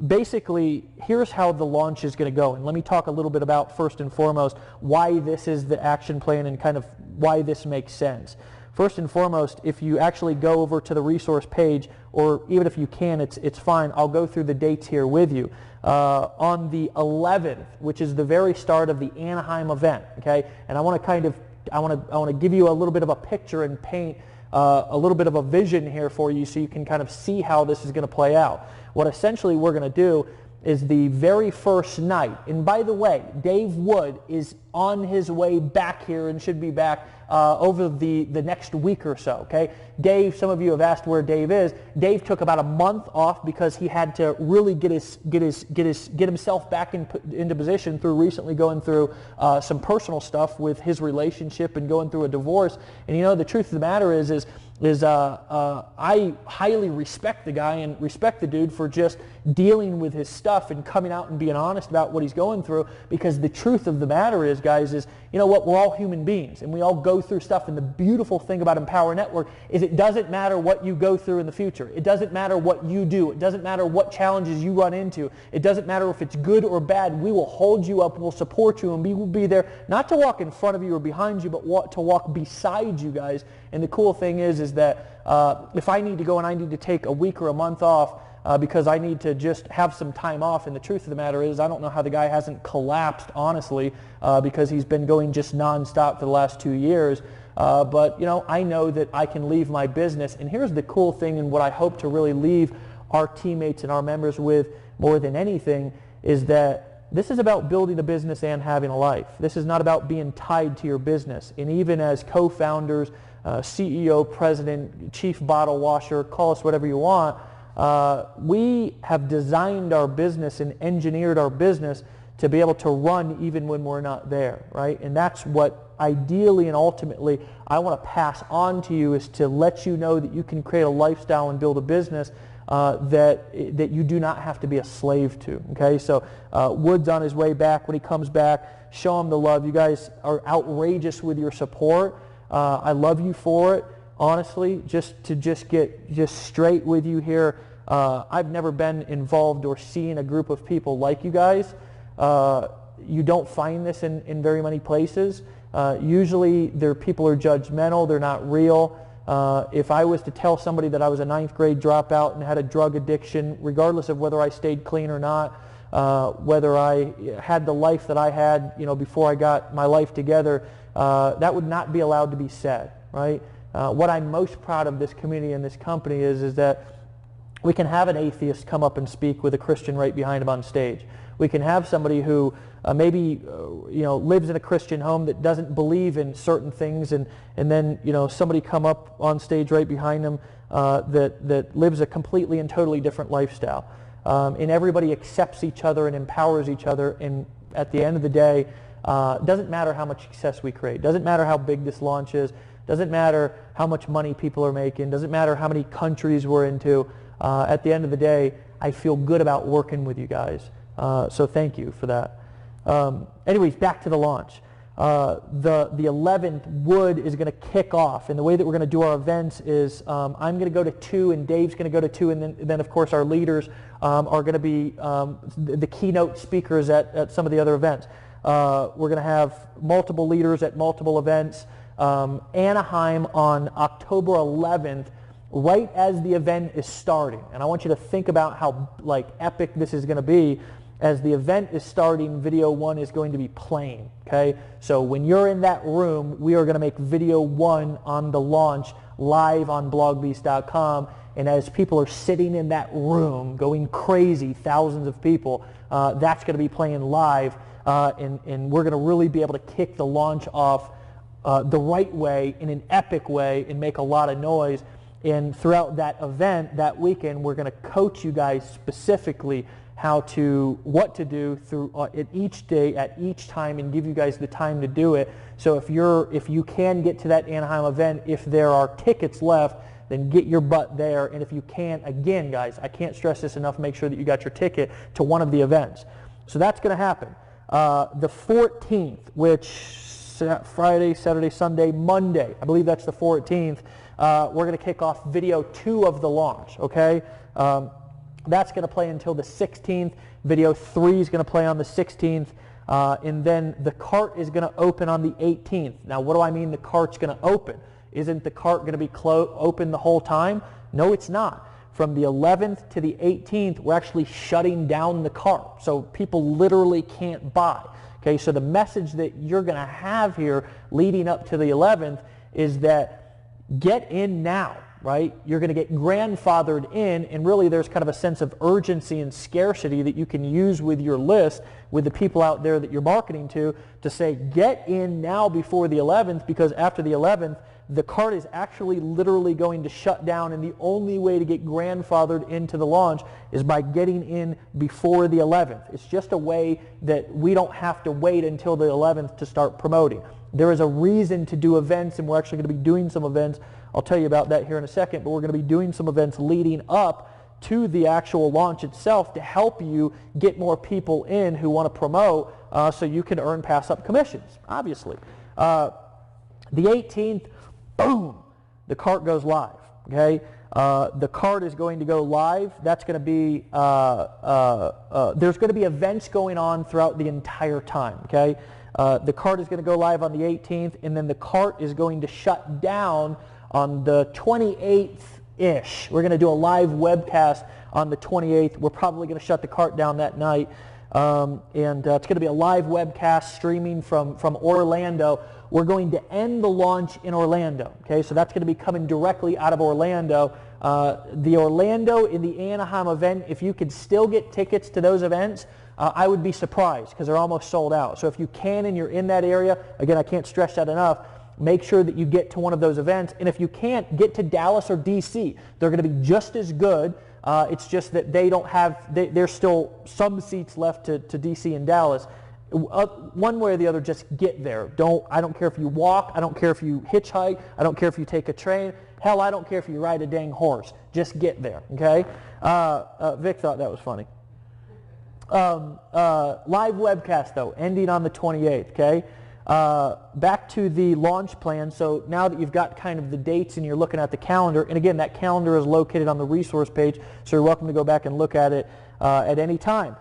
basically, here's how the launch is going to go. And let me talk a little bit about, first and foremost, why this is the action plan and kind of why this makes sense. First and foremost, if you actually go over to the resource page, or even if you can, it's fine. I'll go through the dates here with you. On the 11th, which is the very start of the Anaheim event, okay? And I want to give you a little bit of a picture and paint a little bit of a vision here for you so you can kind of see how this is going to play out. What essentially we're going to do is the very first night, and by the way, Dave Wood is on his way back here and should be back over the next week or so, okay? Dave, some of you have asked where Dave is. Dave took about a month off because he had to really get himself back into position through recently going through some personal stuff with his relationship and going through a divorce. And you know, the truth of the matter is I highly respect the guy and respect the dude for just dealing with his stuff and coming out and being honest about what he's going through, because the truth of the matter is, guys, is, you know what, we're all human beings and we all go through stuff, and the beautiful thing about Empower Network is it doesn't matter what you go through in the future. It doesn't matter what you do. It doesn't matter what challenges you run into. It doesn't matter if it's good or bad. We will hold you up, we'll support you, and we will be there not to walk in front of you or behind you, but to walk beside you guys. And the cool thing is that if I need to go and I need to take a week or a month off because I need to just have some time off, and the truth of the matter is I don't know how the guy hasn't collapsed, honestly, because he's been going just nonstop for the last 2 years. But you know, I know that I can leave my business. And here's the cool thing, and what I hope to really leave our teammates and our members with more than anything, is that this is about building a business and having a life. This is not about being tied to your business. And even as co-founders, CEO, president, chief bottle washer, call us whatever you want, we have designed our business and engineered our business to be able to run even when we're not there, right? And that's what ideally and ultimately I want to pass on to you, is to let you know that you can create a lifestyle and build a business that you do not have to be a slave to, okay? So Wood's on his way back. When he comes back, show him the love. You guys are outrageous with your support. I love you for it, honestly. Just to get straight with you here, I've never been involved or seen a group of people like you guys. You don't find this in very many places. Usually people are judgmental, they're not real. If I was to tell somebody that I was a 9th grade dropout and had a drug addiction, regardless of whether I stayed clean or not, whether I had the life that I had, before I got my life together, that would not be allowed to be said, right? What I'm most proud of this community and this company is that we can have an atheist come up and speak with a Christian right behind him on stage. We can have somebody who maybe lives in a Christian home that doesn't believe in certain things, and then somebody come up on stage right behind them that lives a completely and totally different lifestyle. And everybody accepts each other and empowers each other, and at the end of the day, it doesn't matter how much success we create, doesn't matter how big this launch is, doesn't matter how much money people are making, doesn't matter how many countries we're into. At the end of the day, I feel good about working with you guys. So thank you for that. Anyways, back to the launch. The 11th, Wood is going to kick off, and the way that we're going to do our events is I'm going to go to 2, and Dave's going to go to 2, and then of course our leaders are going to be the keynote speakers at some of the other events. We're going to have multiple leaders at multiple events. Anaheim on October 11th, right as the event is starting, and I want you to think about how epic this is going to be. As the event is starting, video 1 is going to be playing, okay? So when you're in that room, we are going to make video 1 on the launch live on blogbeast.com, and as people are sitting in that room going crazy, thousands of people, that's going to be playing live, and we're going to really be able to kick the launch off the right way, in an epic way, and make a lot of noise. And throughout that event, that weekend, we're going to coach you guys specifically what to do through at each day, at each time, and give you guys the time to do it. So if you can get to that Anaheim event, if there are tickets left, then get your butt there. And if you can't, again, guys, I can't stress this enough, make sure that you got your ticket to one of the events. So that's going to happen. The 14th, which Friday, Saturday, Sunday, Monday, I believe that's the 14th, we're going to kick off video 2 of the launch, okay? That's going to play until the 16th. Video 3 is going to play on the 16th. And then the cart is going to open on the 18th. Now, what do I mean the cart's going to open? Isn't the cart going to be open the whole time? No, it's not. From the 11th to the 18th, we're actually shutting down the cart. So people literally can't buy. Okay, so the message that you're going to have here leading up to the 11th is that get in now. Right? You're going to get grandfathered in, and really there's kind of a sense of urgency and scarcity that you can use with your list, with the people out there that you're marketing to say, get in now before the 11th, because after the 11th, the cart is actually literally going to shut down, and the only way to get grandfathered into the launch is by getting in before the 11th. It's just a way that we don't have to wait until the 11th to start promoting. There is a reason to do events, and we're actually going to be doing some events. I'll tell you about that here in a second, but we're going to be doing some events leading up to the actual launch itself to help you get more people in who want to promote so you can earn pass-up commissions, obviously. The 18th, boom, the cart goes live, okay? The cart is going to go live. That's going to be, there's going to be events going on throughout the entire time, okay? The cart is going to go live on the 18th, and then the cart is going to shut down on the 28th-ish. We're going to do a live webcast on the 28th. We're probably going to shut the cart down that night. And it's going to be a live webcast streaming from Orlando. We're going to end the launch in Orlando. Okay, so that's going to be coming directly out of Orlando. The Orlando and the Anaheim event, if you could still get tickets to those events, I would be surprised because they're almost sold out. So if you can and you're in that area, again, I can't stress that enough, make sure that you get to one of those events. And if you can't, get to Dallas or DC. They're going to be just as good. It's just that they don't have, there's still some seats left to DC and Dallas. One way or the other, just get there. I don't care if you walk. I don't care if you hitchhike. I don't care if you take a train. Hell, I don't care if you ride a dang horse. Just get there, okay? Vic thought that was funny. Live webcast, though, ending on the 28th, okay? back to the launch plan. So now that you've got kind of the dates and you're looking at the calendar, and again, that calendar is located on the resource page, so you're welcome to go back and look at it at any time.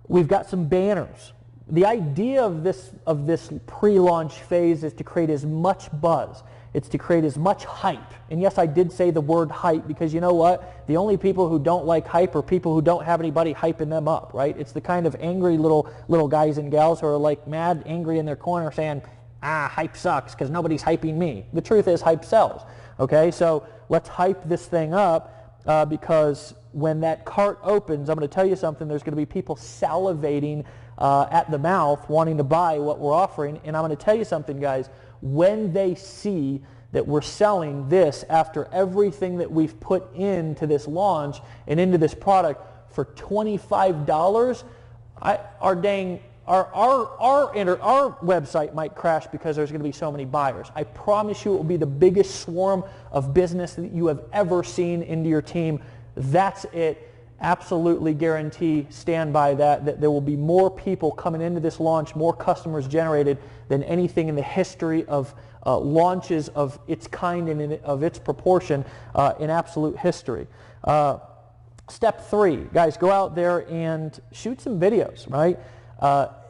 We've got some banners. The idea of this pre-launch phase is to create as much buzz. It's to create as much hype. And yes, I did say the word hype because you know what? The only people who don't like hype are people who don't have anybody hyping them up, right? It's the kind of angry little guys and gals who are like mad, angry in their corner saying, hype sucks because nobody's hyping me. The truth is hype sells, okay? So let's hype this thing up because when that cart opens, I'm going to tell you something, there's going to be people salivating at the mouth wanting to buy what we're offering. And I'm going to tell you something, guys, when they see that we're selling this after everything that we've put into this launch and into this product for $25, our website might crash because there's going to be so many buyers. I promise you it will be the biggest swarm of business that you have ever seen into your team. That's it. Absolutely guarantee, stand by that there will be more people coming into this launch, more customers generated than anything in the history of launches of its kind and of its proportion in absolute history. Step 3, guys, go out there and shoot some videos, right?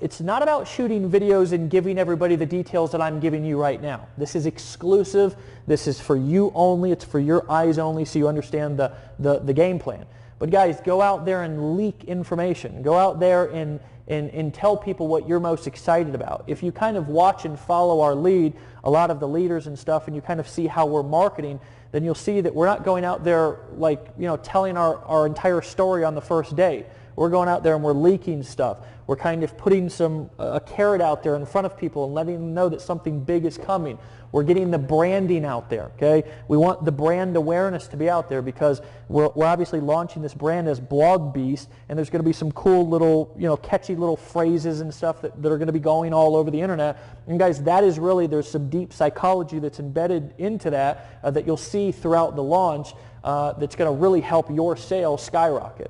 It's not about shooting videos and giving everybody the details that I'm giving you right now. This is exclusive. This is for you only. It's for your eyes only so you understand the game plan. But guys, go out there and leak information. Go out there and tell people what you're most excited about. If you kind of watch and follow our lead, a lot of the leaders and stuff, and you kind of see how we're marketing, then you'll see that we're not going out there like, telling our entire story on the first day. We're going out there and we're leaking stuff. We're kind of putting a carrot out there in front of people and letting them know that something big is coming. We're getting the branding out there, okay? We want the brand awareness to be out there because we're obviously launching this brand as Blog Beast, and there's going to be some cool little, catchy little phrases and stuff that are going to be going all over the internet. And guys, that is really, there's some deep psychology that's embedded into that that you'll see throughout the launch that's going to really help your sales skyrocket.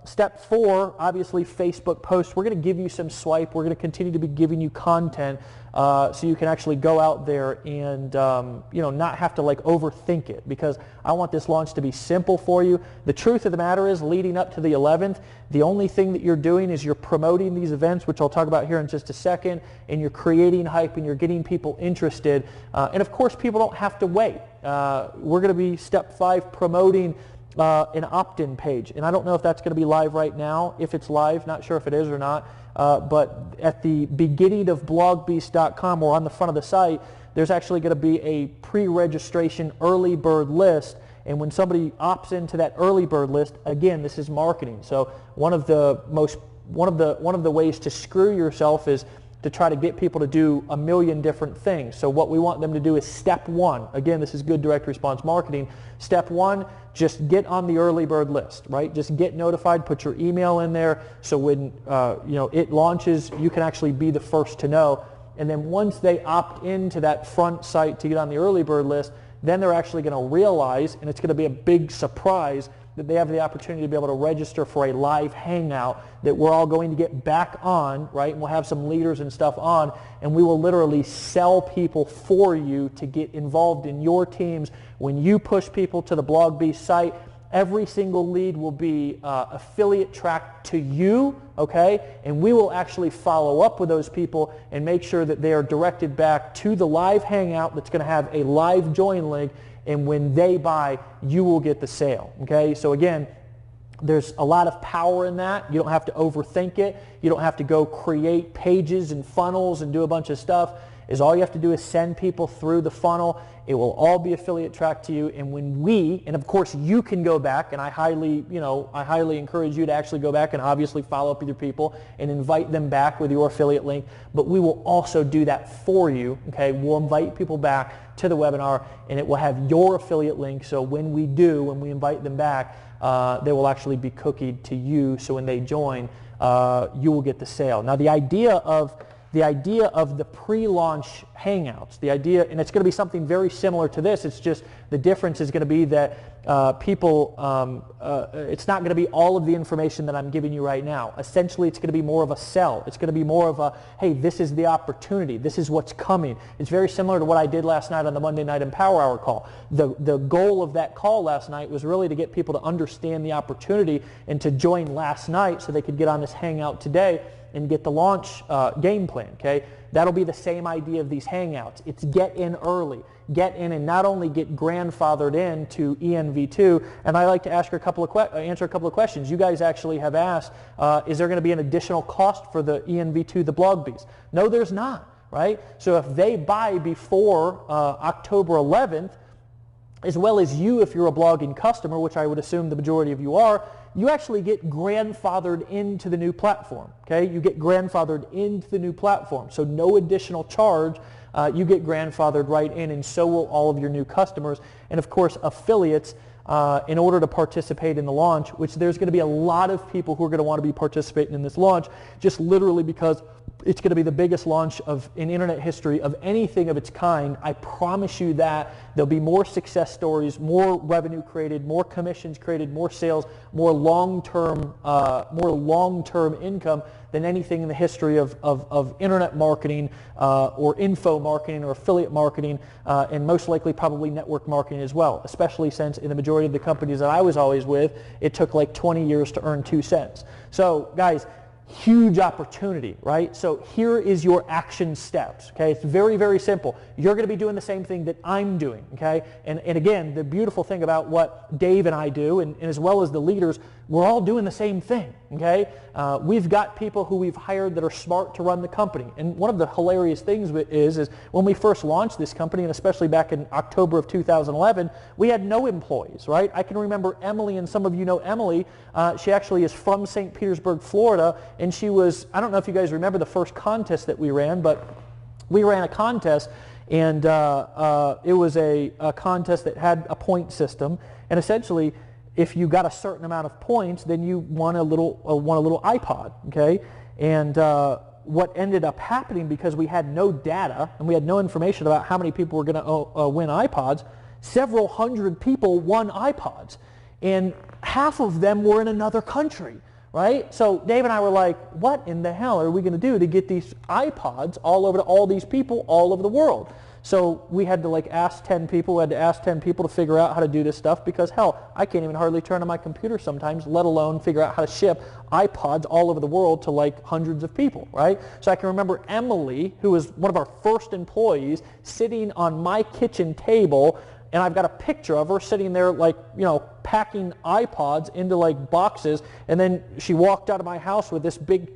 Step 4, obviously Facebook posts. We're going to give you some swipe. We're going to continue to be giving you content so you can actually go out there and not have to overthink it, because I want this launch to be simple for you. The truth of the matter is, leading up to the 11th, the only thing that you're doing is you're promoting these events, which I'll talk about here in just a second, and you're creating hype and you're getting people interested. And of course, people don't have to wait. We're going to be step 5 promoting an opt-in page, and I don't know if that's going to be live right now. If it's live, not sure if it is or not, but at the beginning of blogbeast.com or on the front of the site, there's actually going to be a pre-registration early bird list, and when somebody opts into that early bird list, again, this is marketing. So one of the ways to screw yourself is to try to get people to do a million different things. So what we want them to do is step 1. Again, this is good direct response marketing. Step 1, just get on the early bird list, right? Just get notified, put your email in there, so when it launches, you can actually be the first to know. And then once they opt into that front site to get on the early bird list, then they're actually going to realize, and it's going to be a big surprise, that they have the opportunity to be able to register for a live hangout that we're all going to get back on, right? And we'll have some leaders and stuff on, and we will literally sell people for you to get involved in your teams. When you push people to the Blog Beast site, every single lead will be affiliate tracked to you, okay? And we will actually follow up with those people and make sure that they are directed back to the live hangout that's going to have a live join link, and when they buy, you will get the sale, okay? So again, there's a lot of power in that. You don't have to overthink it. You don't have to go create pages and funnels and do a bunch of stuff. All you have to do is send people through the funnel. It will all be affiliate tracked to you, and and of course you can go back, and I highly encourage you to actually go back and obviously follow up with your people and invite them back with your affiliate link, but we will also do that for you, okay? We'll invite people back to the webinar, and it will have your affiliate link, so when we invite them back, they will actually be cookied to you, so when they join, you will get the sale. Now the idea of the idea of the pre-launch hangouts, the idea, and it's going to be something very similar to this, it's just the difference is going to be that it's not going to be all of the information that I'm giving you right now. Essentially, it's going to be more of a sell. It's going to be more of a, hey, this is the opportunity. This is what's coming. It's very similar to what I did last night on the Monday Night Empower Hour call. The goal of that call last night was really to get people to understand the opportunity and to join last night so they could get on this hangout today and get the launch game plan, okay? That'll be the same idea of these hangouts. It's get in early. Get in and not only get grandfathered in to ENV2, and I like to ask answer a couple of questions. You guys actually have asked, is there going to be an additional cost for the ENV2, the Blog Beast? No, there's not, right? So if they buy before October 11th, as well as you if you're a blogging customer, which I would assume the majority of you are, you actually get grandfathered into the new platform, okay? You get grandfathered into the new platform, so no additional charge. You get grandfathered right in, and so will all of your new customers. And of course, affiliates, in order to participate in the launch, which there's going to be a lot of people who are going to want to be participating in this launch, just literally because it's going to be the biggest launch in internet history of anything of its kind. I promise you that there'll be more success stories, more revenue created, more commissions created, more sales, more long-term income than anything in the history of internet marketing or info marketing or affiliate marketing, and most likely probably network marketing as well, especially since in the majority of the companies that I was always with, it took like 20 years to earn 2 cents. So guys, huge opportunity, right? So here is your action steps, okay? It's very, very simple. You're going to be doing the same thing that I'm doing, okay? And again, the beautiful thing about what Dave and I do, and as well as the leaders, we're all doing the same thing, okay? We've got people who we've hired that are smart to run the company. And one of the hilarious things is when we first launched this company, and especially back in October of 2011, we had no employees, right? I can remember Emily, and some of you know Emily. She actually is from St. Petersburg, Florida, and she was, I don't know if you guys remember the first contest that we ran, but we ran a contest, and it was a contest that had a point system, and essentially if you got a certain amount of points, then you won a little iPod, okay? And what ended up happening, because we had no data and we had no information about how many people were going to win iPods, several hundred people won iPods, and half of them were in another country, right? So Dave and I were like, what in the hell are we going to do to get these iPods all over to all these people all over the world? So we had to ask 10 people, to figure out how to do this stuff, because hell, I can't even hardly turn on my computer sometimes, let alone figure out how to ship iPods all over the world to hundreds of people, right? So I can remember Emily, who was one of our first employees, sitting on my kitchen table, and I've got a picture of her sitting there packing iPods into boxes, and then she walked out of my house with this big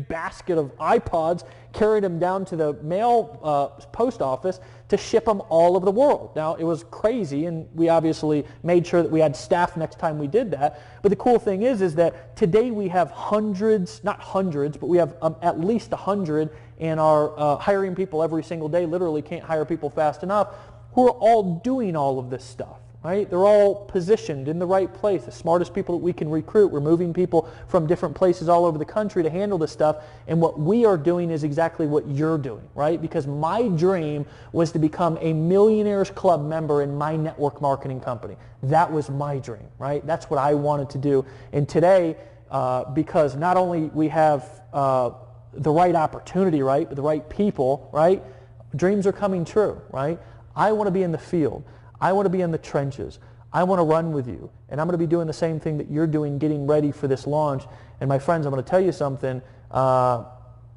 basket of iPods, carried them down to the mail post office to ship them all over the world. Now, it was crazy, and we obviously made sure that we had staff next time we did that. But the cool thing is that today we have hundreds, not hundreds, but we have at least 100, and are hiring people every single day. Literally can't hire people fast enough, who are all doing all of this stuff. Right? They're all positioned in the right place, the smartest people that we can recruit. We're moving people from different places all over the country to handle this stuff, and what we are doing is exactly what you're doing, right? Because my dream was to become a Millionaires Club member in my network marketing company. That was my dream, right? That's what I wanted to do. And today, because not only we have the right opportunity, right, with the right people, right, dreams are coming true, right? I want to be in the field. I want to be in the trenches. I want to run with you. And I'm going to be doing the same thing that you're doing, getting ready for this launch. And my friends, I'm going to tell you something.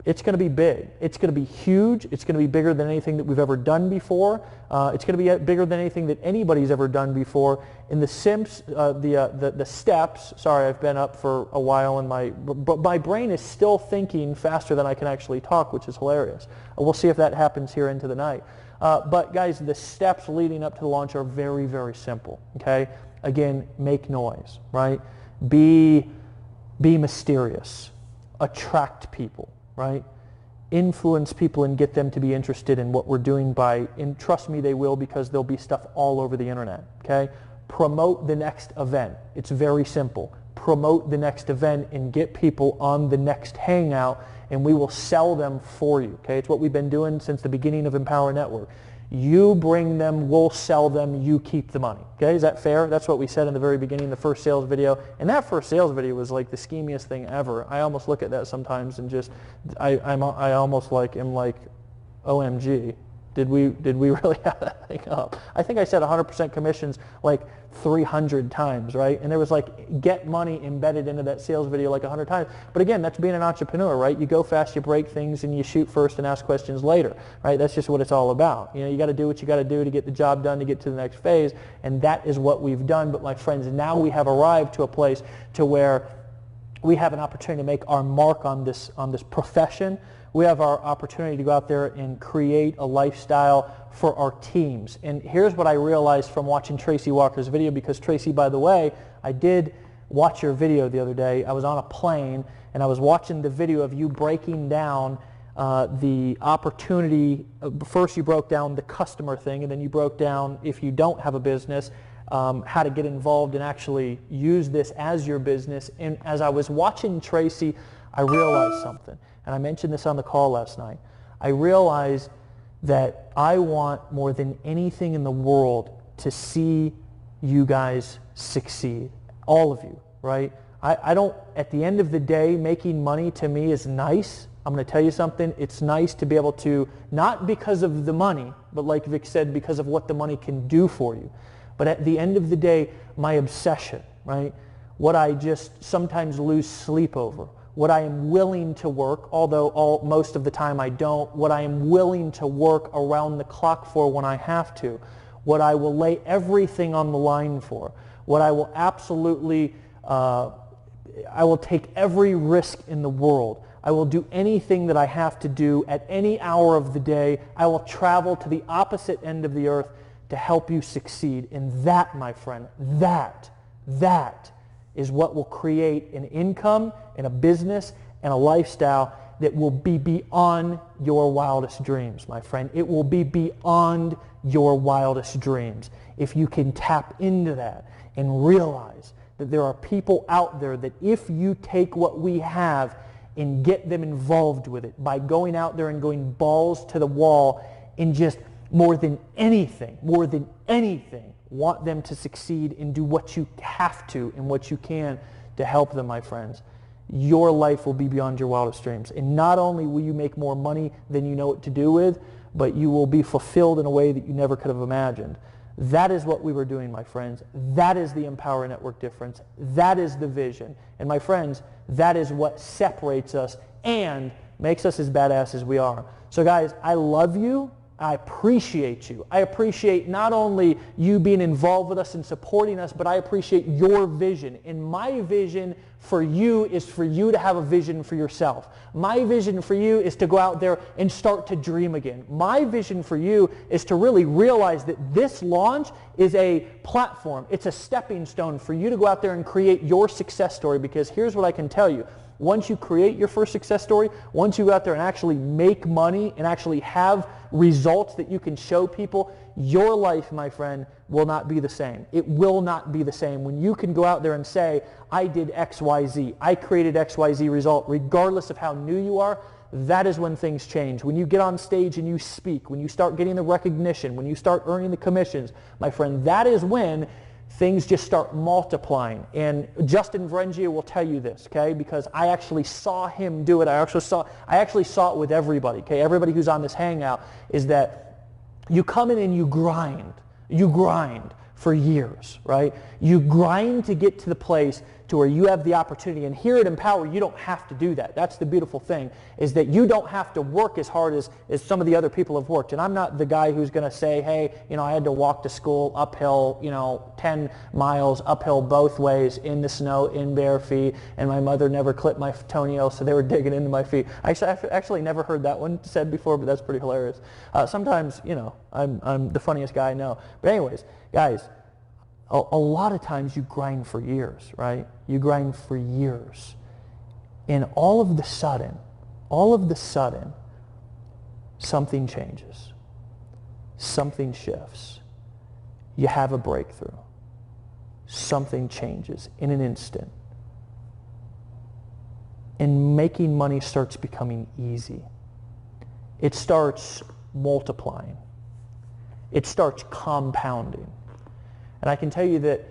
It's going to be big. It's going to be huge. It's going to be bigger than anything that we've ever done before. It's going to be bigger than anything that anybody's ever done before. In the steps, sorry, I've been up for a while, and my brain is still thinking faster than I can actually talk, which is hilarious. We'll see if that happens here into the night. But guys, the steps leading up to the launch are very, very simple, okay? Again, make noise, right? Be mysterious. Attract people, right? Influence people and get them to be interested in what we're doing and trust me, they will, because there'll be stuff all over the internet, okay? Promote the next event. It's very simple. promote the next event and get people on the next hangout, and we will sell them for you. Okay, it's what we've been doing since the beginning of Empower Network. You bring them, we'll sell them, you keep the money. Okay, is that fair? That's what we said in the very beginning, the first sales video. And that first sales video was like the schemiest thing ever. I almost look at that sometimes and just, I almost like am like, OMG. Did we really have that thing up? I think I said 100% commissions like 300 times, right? And there was like get money embedded into that sales video like 100 times. But again, that's being an entrepreneur, right? You go fast, you break things, and you shoot first and ask questions later, right? That's just what it's all about. You know, you got to do what you got to do to get the job done, to get to the next phase, and that is what we've done. But my friends, now we have arrived to a place to where we have an opportunity to make our mark on this profession. We have our opportunity to go out there and create a lifestyle for our teams. And here's what I realized from watching Tracy Walker's video, because Tracy, by the way, I did watch your video the other day. I was on a plane and I was watching the video of you breaking down the opportunity. First you broke down the customer thing, and then you broke down, if you don't have a business, how to get involved and actually use this as your business. And as I was watching Tracy, I realized something. And I mentioned this on the call last night. I realized that I want more than anything in the world to see you guys succeed. All of you, right? I don't, at the end of the day, making money to me is nice. I'm going to tell you something. It's nice to be able to, not because of the money, but like Vic said, because of what the money can do for you. But at the end of the day, my obsession, right? What I just sometimes lose sleep over. What I am willing to work, although most of the time I don't, what I am willing to work around the clock for when I have to, what I will lay everything on the line for, what I will absolutely, I will take every risk in the world. I will do anything that I have to do at any hour of the day. I will travel to the opposite end of the earth to help you succeed. And that, my friend, that is what will create an income and a business and a lifestyle that will be beyond your wildest dreams, my friend. It will be beyond your wildest dreams if you can tap into that and realize that there are people out there that if you take what we have and get them involved with it by going out there and going balls to the wall and just more than anything, want them to succeed and do what you have to and what you can to help them, my friends, your life will be beyond your wildest dreams. And not only will you make more money than you know what to do with, but you will be fulfilled in a way that you never could have imagined. That is what we were doing, my friends. That is the Empower Network difference. That is the vision. And my friends, that is what separates us and makes us as badass as we are. So guys, I love you. I appreciate you. I appreciate not only you being involved with us and supporting us, but I appreciate your vision. And my vision for you is for you to have a vision for yourself. My vision for you is to go out there and start to dream again. My vision for you is to really realize that this launch is a platform. It's a stepping stone for you to go out there and create your success story, because here's what I can tell you. Once you create your first success story, once you go out there and actually make money and actually have results that you can show people, your life, my friend, will not be the same. It will not be the same. When you can go out there and say, I did XYZ, I created XYZ result, regardless of how new you are, that is when things change. When you get on stage and you speak, when you start getting the recognition, when you start earning the commissions, my friend, that is when things just start multiplying. And Justin Vrengia will tell you this, okay? Because I actually saw him do it. I actually saw it with everybody, okay? Everybody who's on this hangout, is that you come in and you grind. You grind for years, right? You grind to get to the place to where you have the opportunity. And here at Empower, you don't have to do that. That's the beautiful thing, is that you don't have to work as hard as some of the other people have worked. And I'm not the guy who's going to say, hey, I had to walk to school uphill, 10 miles uphill both ways in the snow, in bare feet, and my mother never clipped my toenails, so they were digging into my feet. I've actually never heard that one said before, but that's pretty hilarious. Sometimes, I'm the funniest guy I know. But anyways, guys, a lot of times you grind for years, right? You grind for years. And all of the sudden, something changes. Something shifts. You have a breakthrough. Something changes in an instant. and making money starts becoming easy. It starts multiplying. It starts compounding. And I can tell you that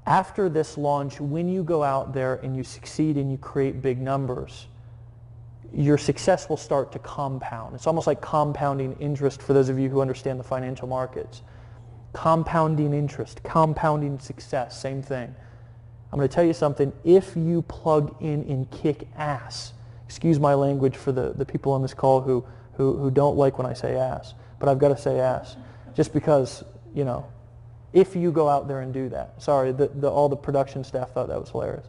after this launch, when you go out there and you succeed and you create big numbers, your success will start to compound. It's almost like compounding interest for those of you who understand the financial markets. Compounding interest, compounding success, same thing. I'm going to tell you something. If you plug in and kick ass, excuse my language for the people on this call who don't like when I say ass, but I've got to say ass, just because, you know, if you go out there and do that. Sorry, all the production staff thought that was hilarious.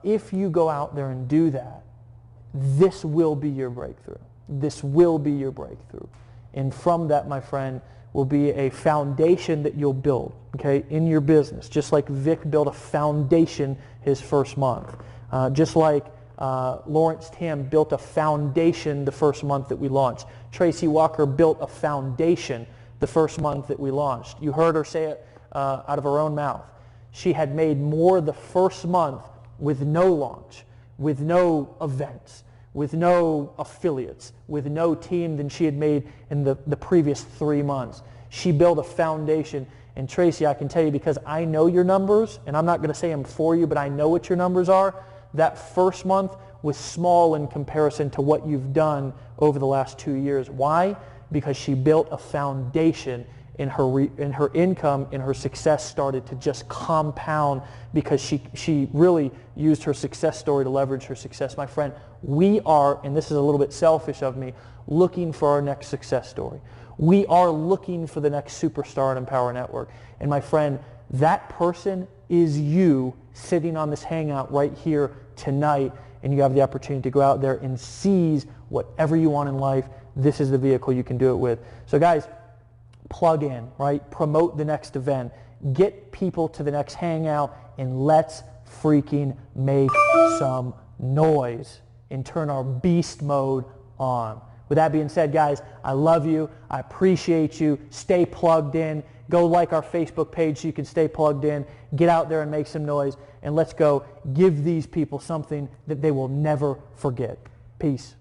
If you go out there and do that, this will be your breakthrough. This will be your breakthrough. And from that, my friend, will be a foundation that you'll build, okay, in your business. Just like Vic built a foundation his first month. Just like Lawrence Tam built a foundation the first month that we launched. Tracy Walker built a foundation the first month that we launched. You heard her say it out of her own mouth. She had made more the first month with no launch, with no events, with no affiliates, with no team than she had made in the previous 3 months. She built a foundation. And Tracy, I can tell you, because I know your numbers, and I'm not going to say them for you, but I know what your numbers are, that first month was small in comparison to what you've done over the last 2 years. Why? Because she built a foundation, and her income and her success started to just compound because she really used her success story to leverage her success. My friend, we are, and this is a little bit selfish of me, looking for our next success story. We are looking for the next superstar at Empower Network. And my friend, that person is you sitting on this hangout right here tonight, and you have the opportunity to go out there and seize whatever you want in life. This is the vehicle you can do it with. So guys, plug in, right? Promote the next event. Get people to the next hangout, and let's freaking make some noise and turn our beast mode on. With that being said, guys, I love you. I appreciate you. Stay plugged in. Go like our Facebook page so you can stay plugged in. Get out there and make some noise. And let's go give these people something that they will never forget. Peace.